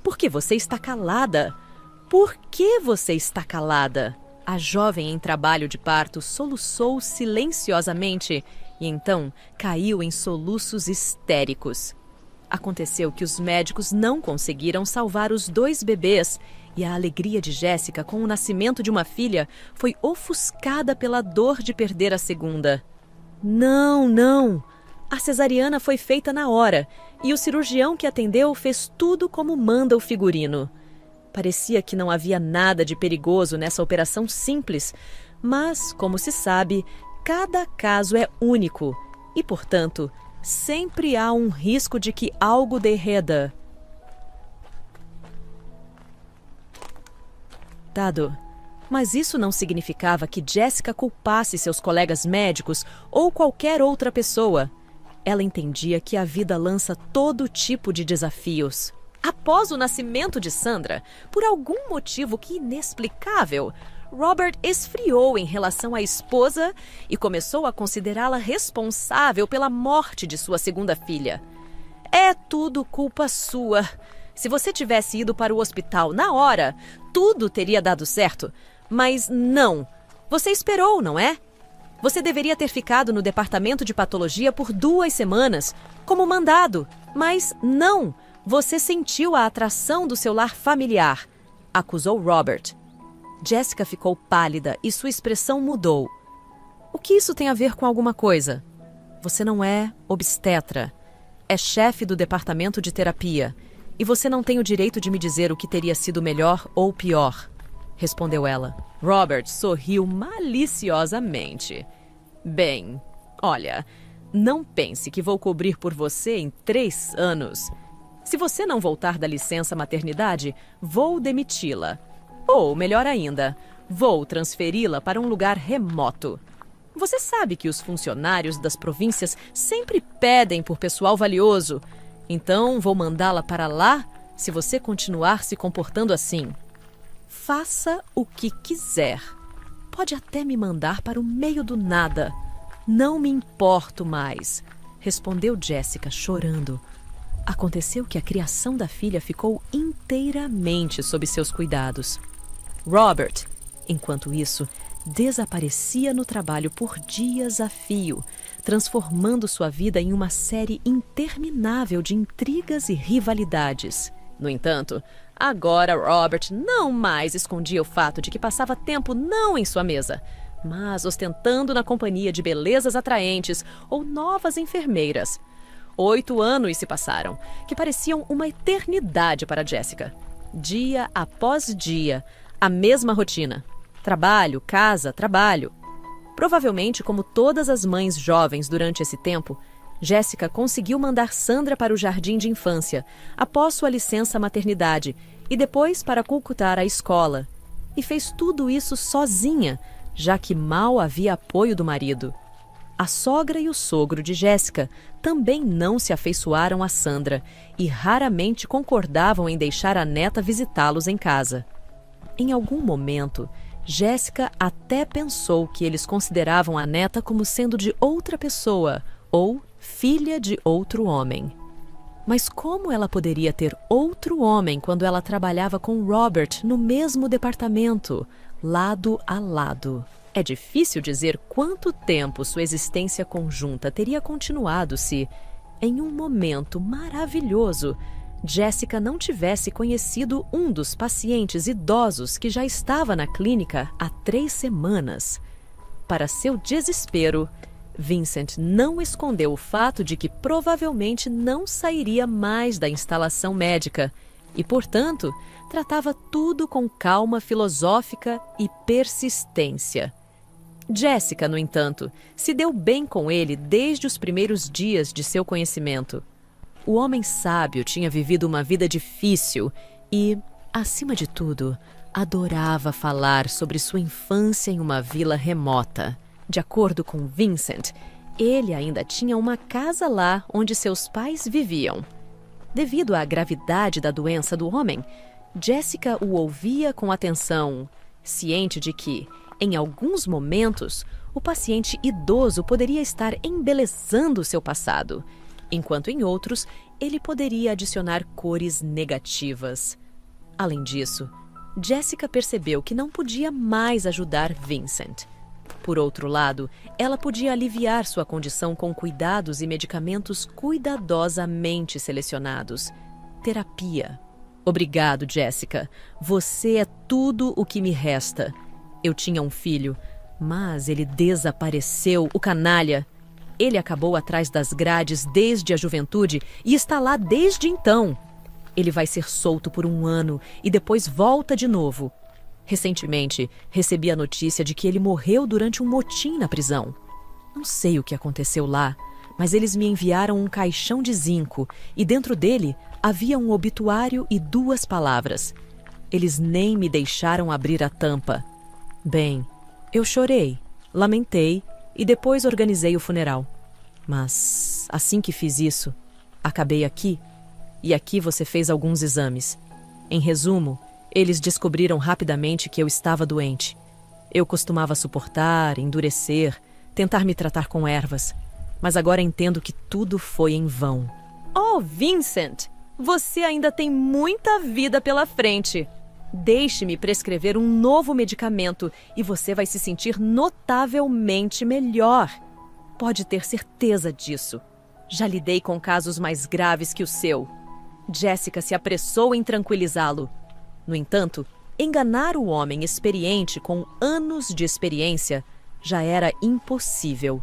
Por que você está calada? Por que você está calada?" A jovem em trabalho de parto soluçou silenciosamente e então caiu em soluços histéricos. Aconteceu que os médicos não conseguiram salvar os 2 bebês e a alegria de Jessica com o nascimento de uma filha foi ofuscada pela dor de perder a segunda. Não, não! A cesariana foi feita na hora e o cirurgião que atendeu fez tudo como manda o figurino. Parecia que não havia nada de perigoso nessa operação simples, mas, como se sabe, cada caso é único e, portanto, sempre há um risco de que algo dê errado. Dado, Mas isso não significava que Jessica culpasse seus colegas médicos ou qualquer outra pessoa. Ela entendia que a vida lança todo tipo de desafios. Após o nascimento de Sandra, por algum motivo que inexplicável, Robert esfriou em relação à esposa e começou a considerá-la responsável pela morte de sua segunda filha. É tudo culpa sua. Se você tivesse ido para o hospital na hora, tudo teria dado certo. Mas não. Você esperou, não é? Você deveria ter ficado no departamento de patologia por 2 semanas, como mandado. Mas não. Você sentiu a atração do seu lar familiar, acusou Robert. Jessica ficou pálida e sua expressão mudou. O que isso tem a ver com alguma coisa? Você não é obstetra. É chefe do departamento de terapia. E você não tem o direito de me dizer o que teria sido melhor ou pior, respondeu ela. Robert sorriu maliciosamente. Bem, olha, não pense que vou cobrir por você em 3 anos. Se você não voltar da licença maternidade, vou demiti-la. Ou, melhor ainda, vou transferi-la para um lugar remoto. Você sabe que os funcionários das províncias sempre pedem por pessoal valioso. Então, vou mandá-la para lá se você continuar se comportando assim. Faça o que quiser. Pode até me mandar para o meio do nada. Não me importo mais, respondeu Jessica, chorando. Aconteceu que a criação da filha ficou inteiramente sob seus cuidados. Robert, enquanto isso, desaparecia no trabalho por dias a fio, transformando sua vida em uma série interminável de intrigas e rivalidades. No entanto, agora Robert não mais escondia o fato de que passava tempo não em sua mesa, mas ostentando na companhia de belezas atraentes ou novas enfermeiras. 8 anos se passaram, que pareciam uma eternidade para Jessica. Dia após dia, a mesma rotina. Trabalho, casa, trabalho. Provavelmente, como todas as mães jovens durante esse tempo, Jessica conseguiu mandar Sandra para o jardim de infância, após sua licença maternidade, e depois para Calcutá a escola. E fez tudo isso sozinha, já que mal havia apoio do marido. A sogra e o sogro de Jessica também não se afeiçoaram a Sandra e raramente concordavam em deixar a neta visitá-los em casa. Em algum momento, Jessica até pensou que eles consideravam a neta como sendo de outra pessoa ou filha de outro homem. Mas como ela poderia ter outro homem quando ela trabalhava com Robert no mesmo departamento, lado a lado? É difícil dizer quanto tempo sua existência conjunta teria continuado se, em um momento maravilhoso, Jessica não tivesse conhecido um dos pacientes idosos que já estava na clínica há 3 semanas. Para seu desespero, Vincent não escondeu o fato de que provavelmente não sairia mais da instalação médica e, portanto, tratava tudo com calma filosófica e persistência. Jessica, no entanto, se deu bem com ele desde os primeiros dias de seu conhecimento. O homem sábio tinha vivido uma vida difícil e, acima de tudo, adorava falar sobre sua infância em uma vila remota. De acordo com Vincent, ele ainda tinha uma casa lá onde seus pais viviam. Devido à gravidade da doença do homem, Jessica o ouvia com atenção, ciente de que, em alguns momentos, o paciente idoso poderia estar embelezando seu passado, enquanto em outros ele poderia adicionar cores negativas. Além disso, Jessica percebeu que não podia mais ajudar Vincent. Por outro lado, ela podia aliviar sua condição com cuidados e medicamentos cuidadosamente selecionados. Terapia. Obrigado, Jessica. Você é tudo o que me resta. Eu tinha um filho, mas ele desapareceu, o canalha. Ele acabou atrás das grades desde a juventude e está lá desde então. Ele vai ser solto por 1 ano e depois volta de novo. Recentemente, recebi a notícia de que ele morreu durante um motim na prisão. Não sei o que aconteceu lá, mas eles me enviaram um caixão de zinco e dentro dele havia um obituário e 2 palavras. Eles nem me deixaram abrir a tampa. Bem, eu chorei, lamentei e depois organizei o funeral. Mas, assim que fiz isso, acabei aqui, e aqui você fez alguns exames. Em resumo, eles descobriram rapidamente que eu estava doente. Eu costumava suportar, endurecer, tentar me tratar com ervas, mas agora entendo que tudo foi em vão. Oh, Vincent! Você ainda tem muita vida pela frente. Deixe-me prescrever um novo medicamento e você vai se sentir notavelmente melhor. Pode ter certeza disso. Já lidei com casos mais graves que o seu. Jessica se apressou em tranquilizá-lo. No entanto, enganar o homem experiente com anos de experiência já era impossível.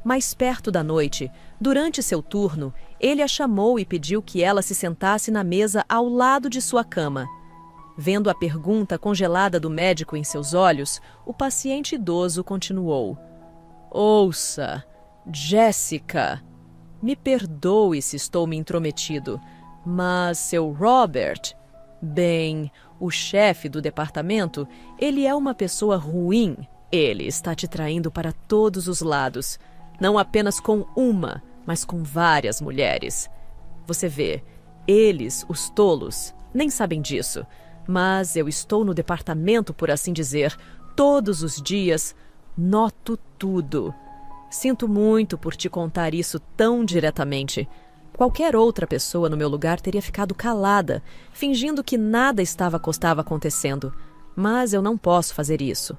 Mais perto da noite, durante seu turno, ele a chamou e pediu que ela se sentasse na mesa ao lado de sua cama. Vendo a pergunta congelada do médico em seus olhos, o paciente idoso continuou. Ouça, Jessica, me perdoe se estou me intrometido, mas seu Robert, bem, o chefe do departamento, ele é uma pessoa ruim. Ele está te traindo para todos os lados, não apenas com uma, mas com várias mulheres. Você vê, eles, os tolos, nem sabem disso, mas eu estou no departamento, por assim dizer, todos os dias, noto tudo. Sinto muito por te contar isso tão diretamente. Qualquer outra pessoa no meu lugar teria ficado calada, fingindo que nada estava acontecendo. Mas eu não posso fazer isso.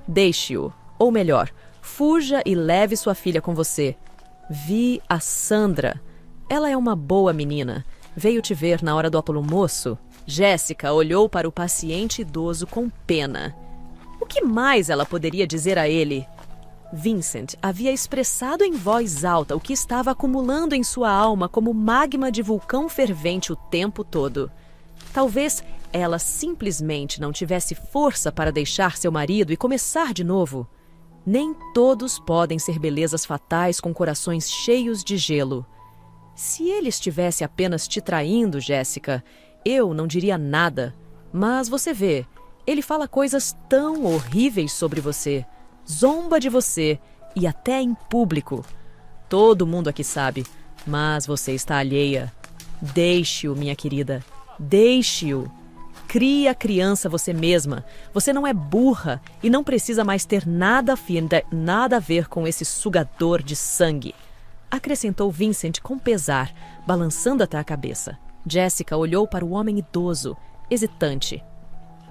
Deixe-o, ou melhor, fuja e leve sua filha com você. Vi a Sandra. Ela é uma boa menina. Veio te ver na hora do almoço. Jessica olhou para o paciente idoso com pena. O que mais ela poderia dizer a ele? Vincent havia expressado em voz alta o que estava acumulando em sua alma como magma de vulcão fervente o tempo todo. Talvez ela simplesmente não tivesse força para deixar seu marido e começar de novo. Nem todos podem ser belezas fatais com corações cheios de gelo. Se ele estivesse apenas te traindo, Jessica, eu não diria nada. Mas você vê, ele fala coisas tão horríveis sobre você. Zomba de você, e até em público. Todo mundo aqui sabe, mas você está alheia. Deixe-o, minha querida. Deixe-o. Crie a criança você mesma. Você não é burra e não precisa mais ter nada a ver com esse sugador de sangue. Acrescentou Vincent com pesar, balançando até a cabeça. Jessica olhou para o homem idoso, hesitante.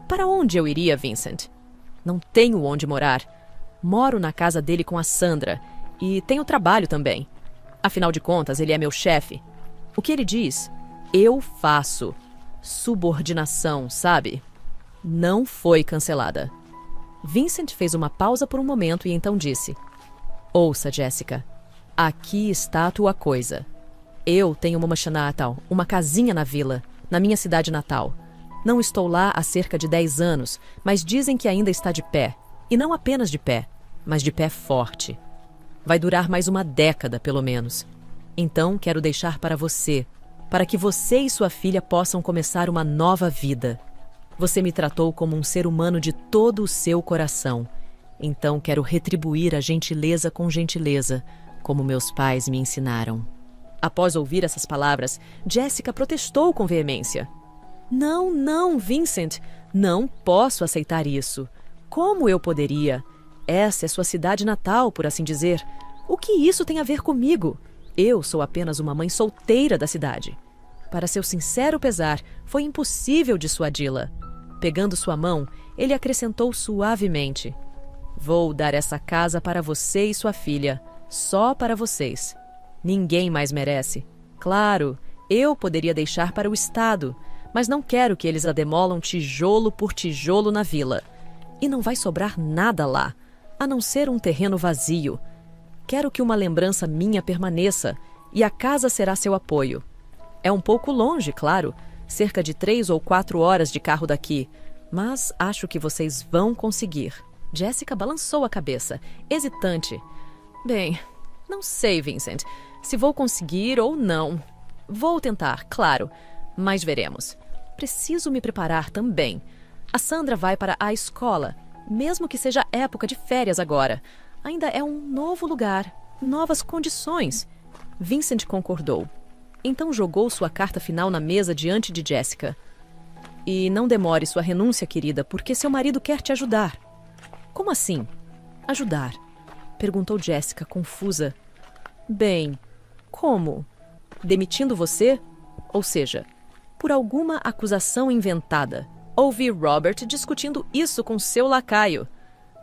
Para onde eu iria, Vincent? Não tenho onde morar. Moro na casa dele com a Sandra e tenho trabalho também. Afinal de contas, ele é meu chefe. O que ele diz, eu faço. Subordinação, sabe? Não foi cancelada. Vincent fez uma pausa por um momento e então disse: Ouça, Jessica, aqui está a tua coisa. Eu tenho uma mansion natal, uma casinha na vila, na minha cidade natal. Não estou lá há cerca de 10 anos, mas dizem que ainda está de pé. E não apenas de pé, mas de pé forte. Vai durar mais uma década, pelo menos. Então, quero deixar para você, para que você e sua filha possam começar uma nova vida. Você me tratou como um ser humano de todo o seu coração. Então, quero retribuir a gentileza com gentileza, como meus pais me ensinaram. Após ouvir essas palavras, Jessica protestou com veemência. Não, não, Vincent, não posso aceitar isso. Como eu poderia? Essa é sua cidade natal, por assim dizer. O que isso tem a ver comigo? Eu sou apenas uma mãe solteira da cidade. Para seu sincero pesar, foi impossível dissuadi-la. Pegando sua mão, ele acrescentou suavemente: Vou dar essa casa para você e sua filha, só para vocês. Ninguém mais merece. Claro, eu poderia deixar para o Estado, mas não quero que eles a demolam tijolo por tijolo na vila. E não vai sobrar nada lá, a não ser um terreno vazio. Quero que uma lembrança minha permaneça, e a casa será seu apoio. É um pouco longe, claro, cerca de 3 ou 4 horas de carro daqui, mas acho que vocês vão conseguir. Jessica balançou a cabeça, hesitante. Bem, não sei, Vincent, se vou conseguir ou não. Vou tentar, claro, mas veremos. Preciso me preparar também. A Sandra vai para a escola Mesmo que seja época de férias agora, ainda é um novo lugar, novas condições. Vincent concordou. Então jogou sua carta final na mesa diante de Jessica. E não demore sua renúncia, querida, porque seu marido quer te ajudar. Como assim? Ajudar? Perguntou Jessica, confusa. Bem, como? Demitindo você? Ou seja, por alguma acusação inventada. Ouvi Robert discutindo isso com seu lacaio.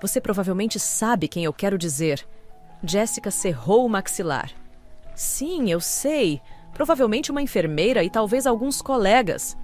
Você provavelmente sabe quem eu quero dizer. Jessica cerrou o maxilar. Sim, eu sei. Provavelmente uma enfermeira e talvez alguns colegas.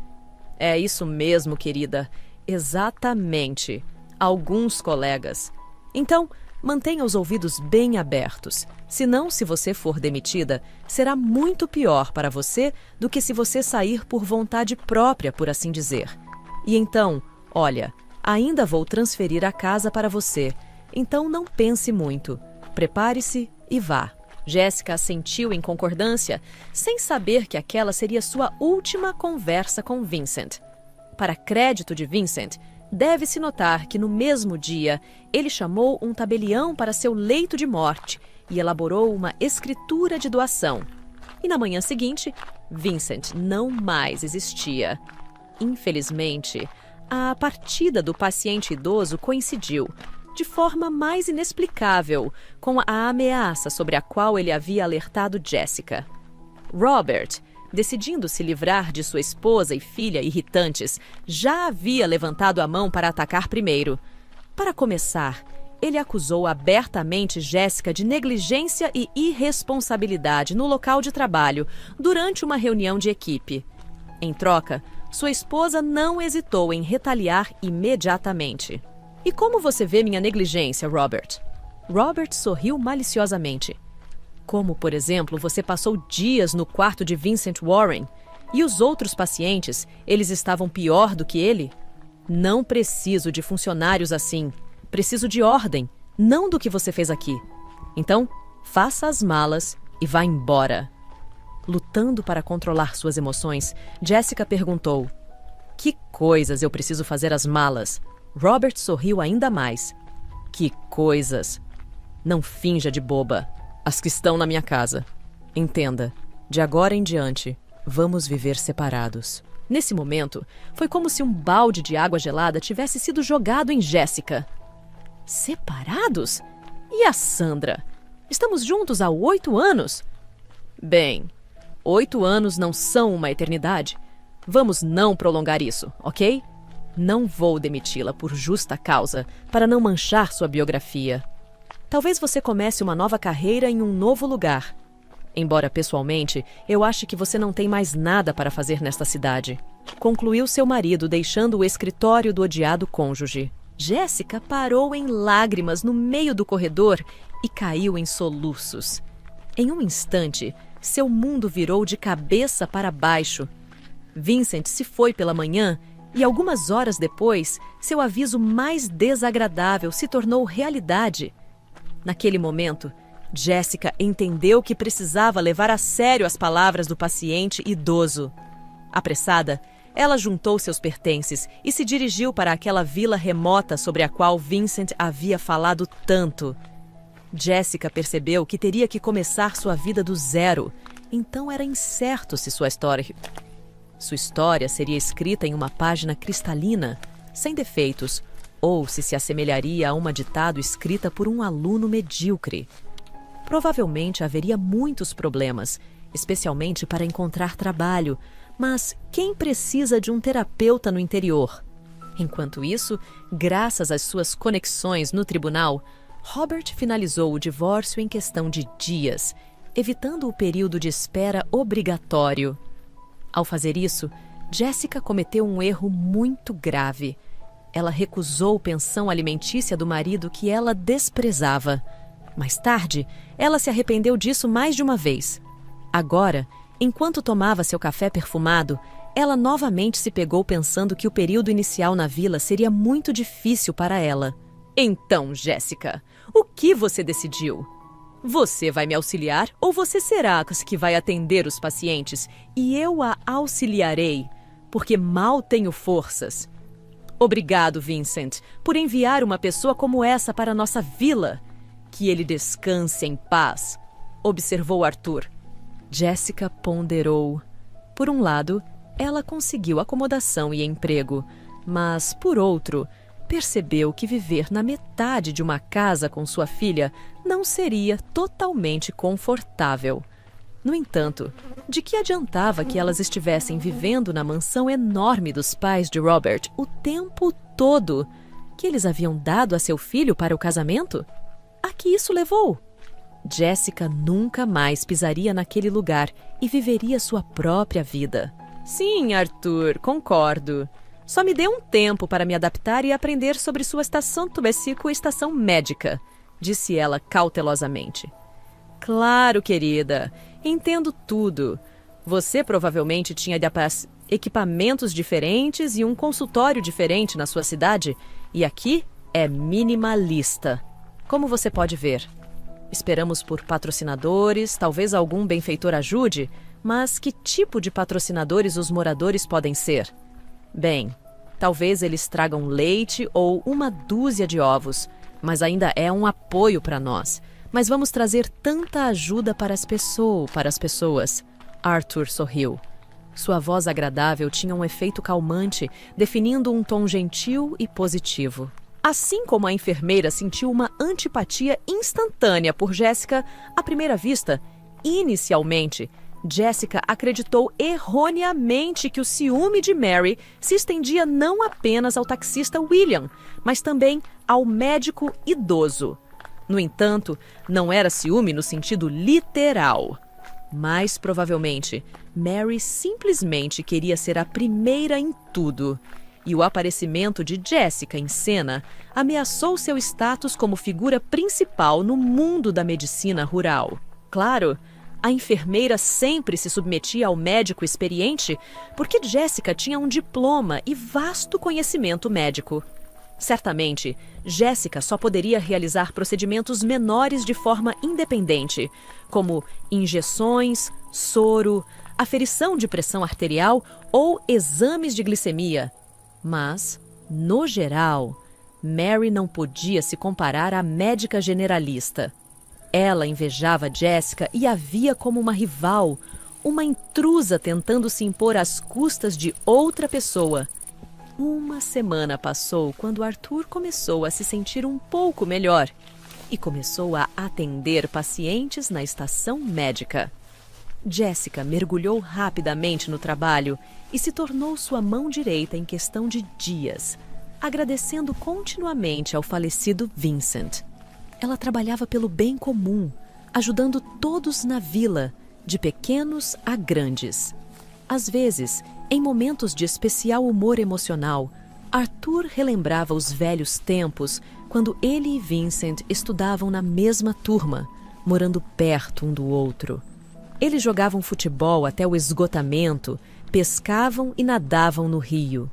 É isso mesmo, querida. Exatamente. Alguns colegas. Então, mantenha os ouvidos bem abertos. Senão, se você for demitida, será muito pior para você do que se você sair por vontade própria, por assim dizer. E então, olha, ainda vou transferir a casa para você. Então não pense muito. Prepare-se e vá. Jessica assentiu em concordância, sem saber que aquela seria sua última conversa com Vincent. Para crédito de Vincent, deve-se notar que no mesmo dia ele chamou um tabelião para seu leito de morte e elaborou uma escritura de doação. E na manhã seguinte, Vincent não mais existia. Infelizmente, a partida do paciente idoso coincidiu, de forma mais inexplicável, com a ameaça sobre a qual ele havia alertado Jessica. Robert, decidindo se livrar de sua esposa e filha irritantes, já havia levantado a mão para atacar primeiro. Para começar, ele acusou abertamente Jessica de negligência e irresponsabilidade no local de trabalho durante uma reunião de equipe. Em troca, sua esposa não hesitou em retaliar imediatamente. E como você vê minha negligência, Robert? Robert sorriu maliciosamente. Como, por exemplo, você passou dias no quarto de Vincent Warren e os outros pacientes, eles estavam pior do que ele? Não preciso de funcionários assim. Preciso de ordem, não do que você fez aqui. Então, faça as malas e vá embora. Lutando para controlar suas emoções, Jessica perguntou: que coisas eu preciso fazer as malas? Robert sorriu ainda mais. Que coisas? Não finja de boba. As que estão na minha casa. Entenda, de agora em diante, vamos viver separados. Nesse momento, foi como se um balde de água gelada tivesse sido jogado em Jessica. Separados? E a Sandra? Estamos juntos há 8 anos? Bem, 8 anos não são uma eternidade. Vamos não prolongar isso, ok? Não vou demiti-la por justa causa, para não manchar sua biografia. Talvez você comece uma nova carreira em um novo lugar. Embora, pessoalmente, eu ache que você não tem mais nada para fazer nesta cidade. Concluiu seu marido, deixando o escritório do odiado cônjuge. Jessica parou em lágrimas no meio do corredor e caiu em soluços. Em um instante, seu mundo virou de cabeça para baixo. Vincent se foi pela manhã e algumas horas depois, seu aviso mais desagradável se tornou realidade. Naquele momento, Jessica entendeu que precisava levar a sério as palavras do paciente idoso. Apressada, ela juntou seus pertences e se dirigiu para aquela vila remota sobre a qual Vincent havia falado tanto. Jessica percebeu que teria que começar sua vida do zero, então era incerto se sua história seria escrita em uma página cristalina, sem defeitos, ou se assemelharia a uma ditado escrita por um aluno medíocre. Provavelmente haveria muitos problemas, especialmente para encontrar trabalho, mas quem precisa de um terapeuta no interior? Enquanto isso, graças às suas conexões no tribunal, Robert finalizou o divórcio em questão de dias, evitando o período de espera obrigatório. Ao fazer isso, Jessica cometeu um erro muito grave. Ela recusou pensão alimentícia do marido que ela desprezava. Mais tarde, ela se arrependeu disso mais de uma vez. Agora, enquanto tomava seu café perfumado, ela novamente se pegou pensando que o período inicial na vila seria muito difícil para ela. Então, Jessica, o que você decidiu? Você vai me auxiliar ou você será a que vai atender os pacientes e eu a auxiliarei, porque mal tenho forças? Obrigado, Vincent, por enviar uma pessoa como essa para nossa vila. Que ele descanse em paz, observou Arthur. Jessica ponderou. Por um lado, ela conseguiu acomodação e emprego, mas, por outro, percebeu que viver na metade de uma casa com sua filha não seria totalmente confortável. No entanto, de que adiantava que elas estivessem vivendo na mansão enorme dos pais de Robert o tempo todo, que eles haviam dado a seu filho para o casamento? A que isso levou? Jessica nunca mais pisaria naquele lugar e viveria sua própria vida. Sim, Arthur, concordo. Só me dê um tempo para me adaptar e aprender sobre sua estação tubérculo e estação médica, disse ela cautelosamente. Claro, querida. Entendo tudo. Você provavelmente tinha equipamentos diferentes e um consultório diferente na sua cidade, e aqui é minimalista. Como você pode ver. Esperamos por patrocinadores, talvez algum benfeitor ajude, mas que tipo de patrocinadores os moradores podem ser? Bem, talvez eles tragam leite ou uma dúzia de ovos, mas ainda é um apoio para nós. Mas vamos trazer tanta ajuda para as pessoas. Arthur sorriu. Sua voz agradável tinha um efeito calmante, definindo um tom gentil e positivo. Assim como a enfermeira sentiu uma antipatia instantânea por Jessica à primeira vista, inicialmente, Jessica acreditou erroneamente que o ciúme de Mary se estendia não apenas ao taxista William, mas também ao médico idoso. No entanto, não era ciúme no sentido literal. Mais provavelmente, Mary simplesmente queria ser a primeira em tudo. E o aparecimento de Jessica em cena ameaçou seu status como figura principal no mundo da medicina rural. Claro, a enfermeira sempre se submetia ao médico experiente porque Jessica tinha um diploma e vasto conhecimento médico. Certamente, Jessica só poderia realizar procedimentos menores de forma independente, como injeções, soro, aferição de pressão arterial ou exames de glicemia. Mas, no geral, Mary não podia se comparar à médica generalista. Ela invejava Jessica e a via como uma rival, uma intrusa tentando se impor às custas de outra pessoa. Uma semana passou quando Arthur começou a se sentir um pouco melhor e começou a atender pacientes na estação médica. Jessica mergulhou rapidamente no trabalho e se tornou sua mão direita em questão de dias, agradecendo continuamente ao falecido Vincent. Ela trabalhava pelo bem comum, ajudando todos na vila, de pequenos a grandes. Às vezes, em momentos de especial humor emocional, Arthur relembrava os velhos tempos quando ele e Vincent estudavam na mesma turma, morando perto um do outro. Eles jogavam futebol até o esgotamento, pescavam e nadavam no rio.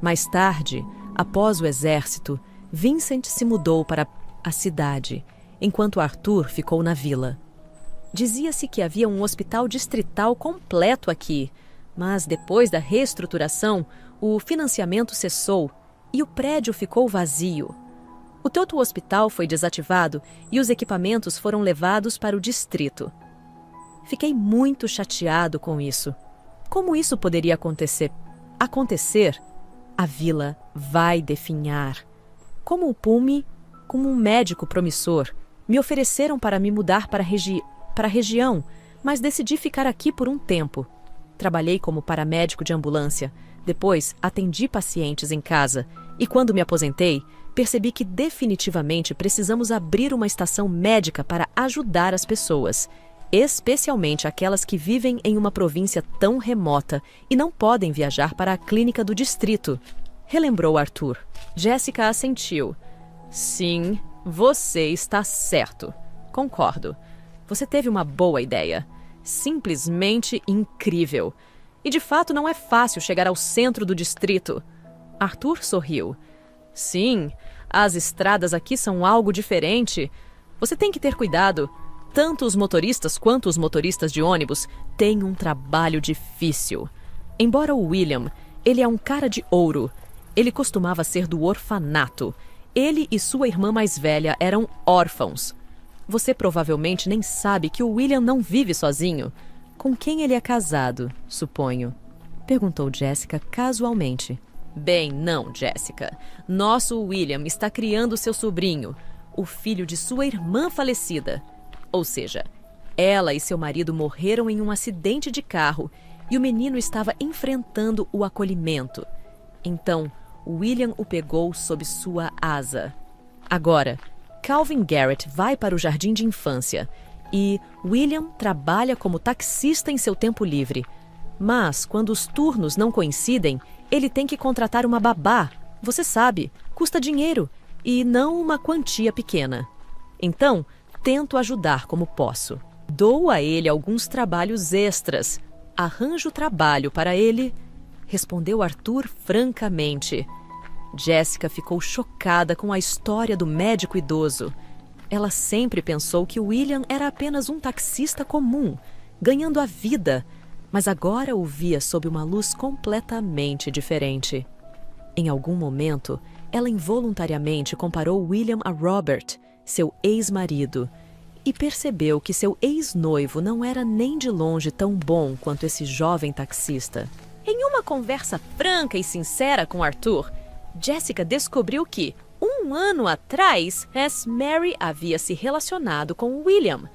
Mais tarde, após o exército, Vincent se mudou para a cidade, enquanto Arthur ficou na vila. Dizia-se que havia um hospital distrital completo aqui, mas depois da reestruturação, o financiamento cessou e o prédio ficou vazio. O Toto Hospital foi desativado e os equipamentos foram levados para o distrito. Fiquei muito chateado com isso. Como isso poderia acontecer? A vila vai definhar. Como o Pume, como um médico promissor, me ofereceram para me mudar para a região, mas decidi ficar aqui por um tempo. Trabalhei como paramédico de ambulância, depois atendi pacientes em casa e quando me aposentei, percebi que definitivamente precisamos abrir uma estação médica para ajudar as pessoas, especialmente aquelas que vivem em uma província tão remota e não podem viajar para a clínica do distrito, relembrou Arthur. Jessica assentiu. Sim, você está certo. Concordo. Você teve uma boa ideia. Simplesmente incrível. E de fato não é fácil chegar ao centro do distrito. Arthur sorriu. Sim, as estradas aqui são algo diferente. Você tem que ter cuidado. Tanto os motoristas quanto os motoristas de ônibus têm um trabalho difícil. Embora o William, ele é um cara de ouro. Ele costumava ser do orfanato. Ele e sua irmã mais velha eram órfãos. Você provavelmente nem sabe que o William não vive sozinho. Com quem ele é casado, suponho? Perguntou Jessica casualmente. Bem, não, Jessica. Nosso William está criando seu sobrinho, o filho de sua irmã falecida. Ou seja, ela e seu marido morreram em um acidente de carro e o menino estava enfrentando o acolhimento. Então, William o pegou sob sua asa. Agora, Calvin Garrett vai para o jardim de infância e William trabalha como taxista em seu tempo livre. Mas, quando os turnos não coincidem, ele tem que contratar uma babá. Você sabe, custa dinheiro e não uma quantia pequena. Então, tento ajudar como posso. Dou a ele alguns trabalhos extras. Arranjo trabalho para ele, respondeu Arthur francamente. Jessica ficou chocada com a história do médico idoso. Ela sempre pensou que William era apenas um taxista comum, ganhando a vida, mas agora o via sob uma luz completamente diferente. Em algum momento, ela involuntariamente comparou William a Robert, seu ex-marido, e percebeu que seu ex-noivo não era nem de longe tão bom quanto esse jovem taxista. Em uma conversa franca e sincera com Arthur, Jessica descobriu que, um ano atrás, Mary havia se relacionado com William,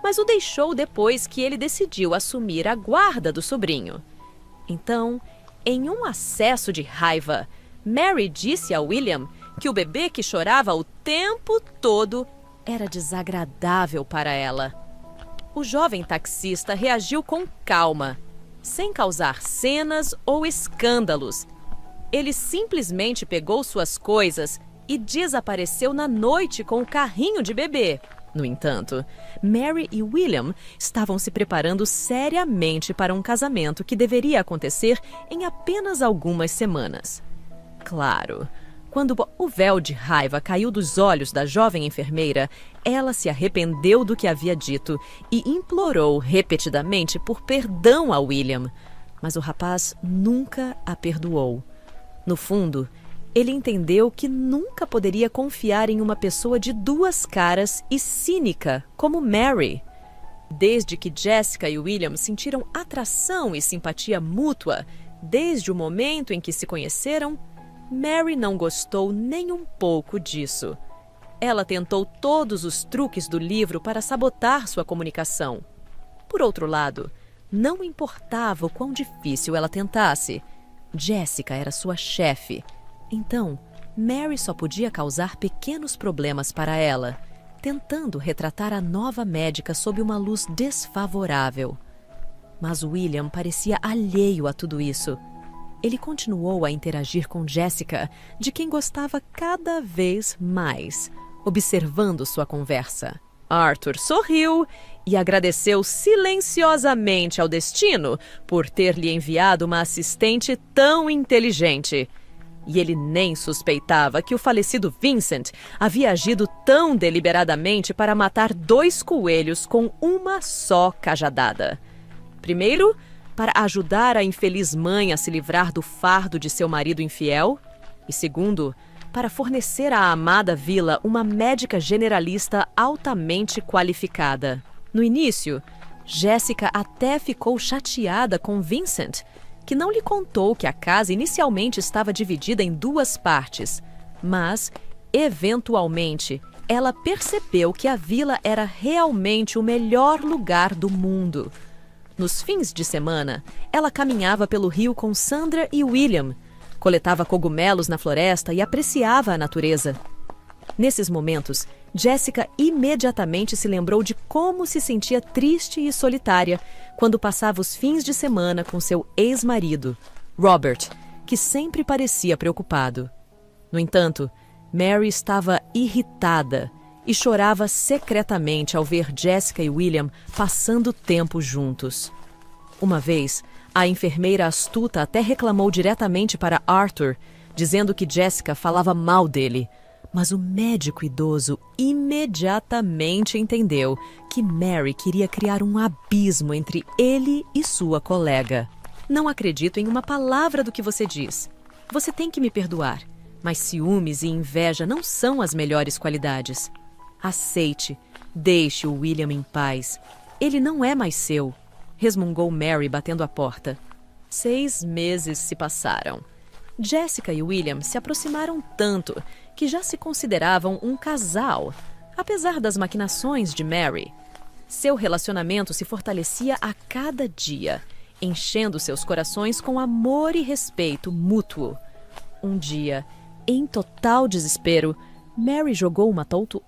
mas o deixou depois que ele decidiu assumir a guarda do sobrinho. Então, em um acesso de raiva, Mary disse a William que o bebê que chorava o tempo todo era desagradável para ela. O jovem taxista reagiu com calma, sem causar cenas ou escândalos. Ele simplesmente pegou suas coisas e desapareceu na noite com o carrinho de bebê. No entanto, Mary e William estavam se preparando seriamente para um casamento que deveria acontecer em apenas algumas semanas. Claro, quando o véu de raiva caiu dos olhos da jovem enfermeira, ela se arrependeu do que havia dito e implorou repetidamente por perdão a William. Mas o rapaz nunca a perdoou. No fundo, ele entendeu que nunca poderia confiar em uma pessoa de duas caras e cínica como Mary. Desde que Jessica e William sentiram atração e simpatia mútua, desde o momento em que se conheceram, Mary não gostou nem um pouco disso. Ela tentou todos os truques do livro para sabotar sua comunicação. Por outro lado, não importava o quão difícil ela tentasse. Jessica era sua chefe. Então, Mary só podia causar pequenos problemas para ela, tentando retratar a nova médica sob uma luz desfavorável. Mas William parecia alheio a tudo isso. Ele continuou a interagir com Jessica, de quem gostava cada vez mais, observando sua conversa. Arthur sorriu e agradeceu silenciosamente ao destino por ter lhe enviado uma assistente tão inteligente. E ele nem suspeitava que o falecido Vincent havia agido tão deliberadamente para matar 2 coelhos com uma só cajadada. Primeiro, para ajudar a infeliz mãe a se livrar do fardo de seu marido infiel. E segundo, para fornecer à amada vila uma médica generalista altamente qualificada. No início, Jessica até ficou chateada com Vincent, que não lhe contou que a casa inicialmente estava dividida em 2 partes, mas, eventualmente, ela percebeu que a vila era realmente o melhor lugar do mundo. Nos fins de semana, ela caminhava pelo rio com Sandra e William, coletava cogumelos na floresta e apreciava a natureza. Nesses momentos, Jessica imediatamente se lembrou de como se sentia triste e solitária quando passava os fins de semana com seu ex-marido, Robert, que sempre parecia preocupado. No entanto, Mary estava irritada e chorava secretamente ao ver Jessica e William passando tempo juntos. Uma vez, a enfermeira astuta até reclamou diretamente para Arthur, dizendo que Jessica falava mal dele. Mas o médico idoso imediatamente entendeu que Mary queria criar um abismo entre ele e sua colega. Não acredito em uma palavra do que você diz. Você tem que me perdoar, mas ciúmes e inveja não são as melhores qualidades. Aceite, deixe o William em paz. Ele não é mais seu, resmungou Mary batendo a porta. 6 meses se passaram. Jessica e William se aproximaram tanto que já se consideravam um casal, apesar das maquinações de Mary. Seu relacionamento se fortalecia a cada dia, enchendo seus corações com amor e respeito mútuo. Um dia, em total desespero, Mary jogou um batom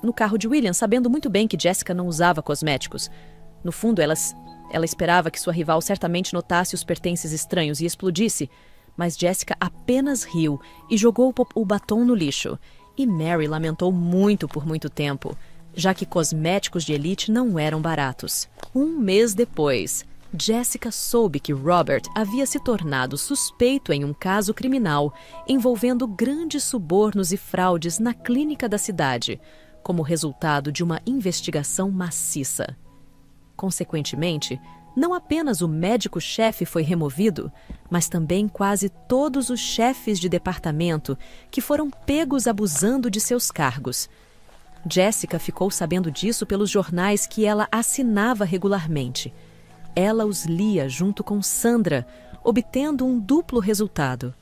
no carro de William, sabendo muito bem que Jessica não usava cosméticos. No fundo, ela esperava que sua rival certamente notasse os pertences estranhos e explodisse, mas Jessica apenas riu e jogou o batom no lixo. E Mary lamentou muito por muito tempo, já que cosméticos de elite não eram baratos. 1 mês depois, Jessica soube que Robert havia se tornado suspeito em um caso criminal envolvendo grandes subornos e fraudes na clínica da cidade, como resultado de uma investigação maciça. Consequentemente, não apenas o médico-chefe foi removido, mas também quase todos os chefes de departamento que foram pegos abusando de seus cargos. Jessica ficou sabendo disso pelos jornais que ela assinava regularmente. Ela os lia junto com Sandra, obtendo um duplo resultado: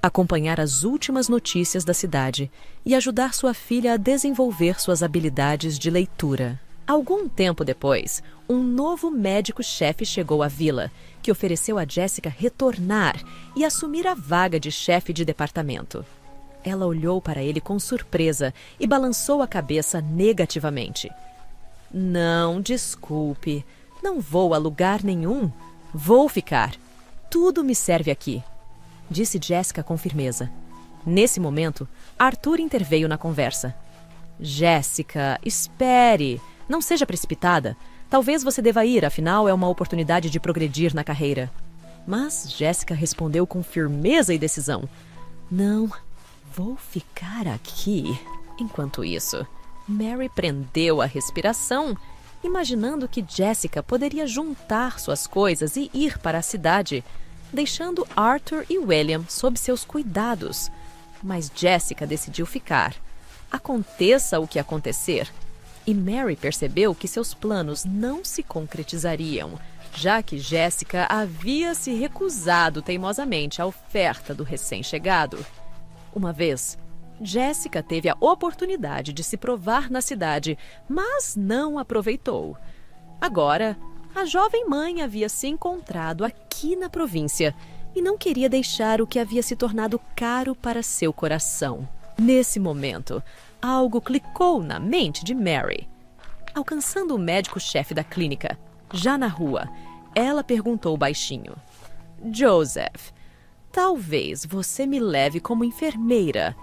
acompanhar as últimas notícias da cidade e ajudar sua filha a desenvolver suas habilidades de leitura. Algum tempo depois, um novo médico-chefe chegou à vila, que ofereceu a Jessica retornar e assumir a vaga de chefe de departamento. Ela olhou para ele com surpresa e balançou a cabeça negativamente. Não, desculpe. Não vou a lugar nenhum. Vou ficar. Tudo me serve aqui, disse Jessica com firmeza. Nesse momento, Arthur interveio na conversa. Jessica, espere. Não seja precipitada. Talvez você deva ir, afinal é uma oportunidade de progredir na carreira. Mas Jessica respondeu com firmeza e decisão. Não, vou ficar aqui. Enquanto isso, Mary prendeu a respiração, imaginando que Jessica poderia juntar suas coisas e ir para a cidade, deixando Arthur e William sob seus cuidados. Mas Jessica decidiu ficar. Aconteça o que acontecer. E Mary percebeu que seus planos não se concretizariam, já que Jessica havia se recusado teimosamente à oferta do recém-chegado. Uma vez, Jessica teve a oportunidade de se provar na cidade, mas não aproveitou. Agora, a jovem mãe havia se encontrado aqui na província e não queria deixar o que havia se tornado caro para seu coração. Nesse momento, algo clicou na mente de Mary. Alcançando o médico-chefe da clínica, já na rua, ela perguntou baixinho: Joseph, talvez você me leve como enfermeira.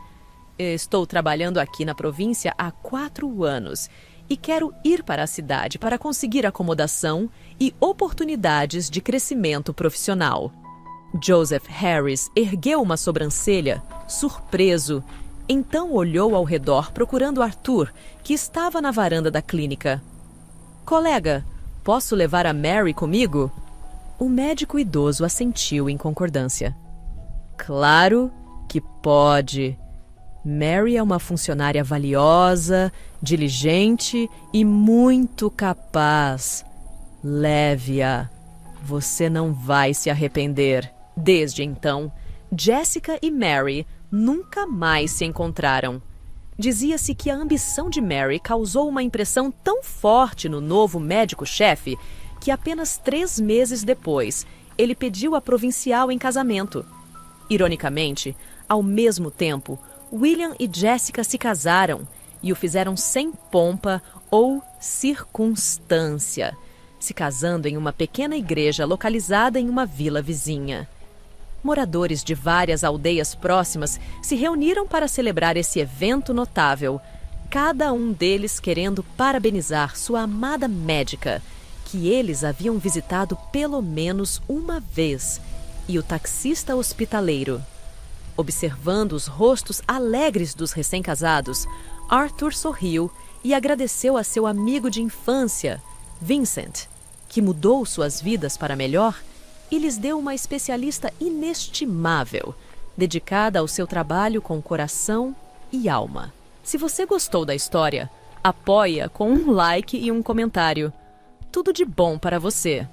Estou trabalhando aqui na província há 4 anos e quero ir para a cidade para conseguir acomodação e oportunidades de crescimento profissional. Joseph Harris ergueu uma sobrancelha, surpreso. Então olhou ao redor procurando Arthur, que estava na varanda da clínica. Colega, posso levar a Mary comigo? O médico idoso assentiu em concordância. Claro que pode. Mary é uma funcionária valiosa, diligente e muito capaz. Leve-a. Você não vai se arrepender. Desde então, Jessica e Mary nunca mais se encontraram. Dizia-se que a ambição de Mary causou uma impressão tão forte no novo médico-chefe que apenas 3 meses depois ele pediu a provincial em casamento. Ironicamente, ao mesmo tempo, William e Jessica se casaram e o fizeram sem pompa ou circunstância, se casando em uma pequena igreja localizada em uma vila vizinha. Moradores de várias aldeias próximas se reuniram para celebrar esse evento notável, cada um deles querendo parabenizar sua amada médica, que eles haviam visitado pelo menos uma vez, e o taxista hospitaleiro. Observando os rostos alegres dos recém-casados, Arthur sorriu e agradeceu a seu amigo de infância, Vincent, que mudou suas vidas para melhor e lhes deu uma especialista inestimável, dedicada ao seu trabalho com coração e alma. Se você gostou da história, apoie-a com um like e um comentário. Tudo de bom para você!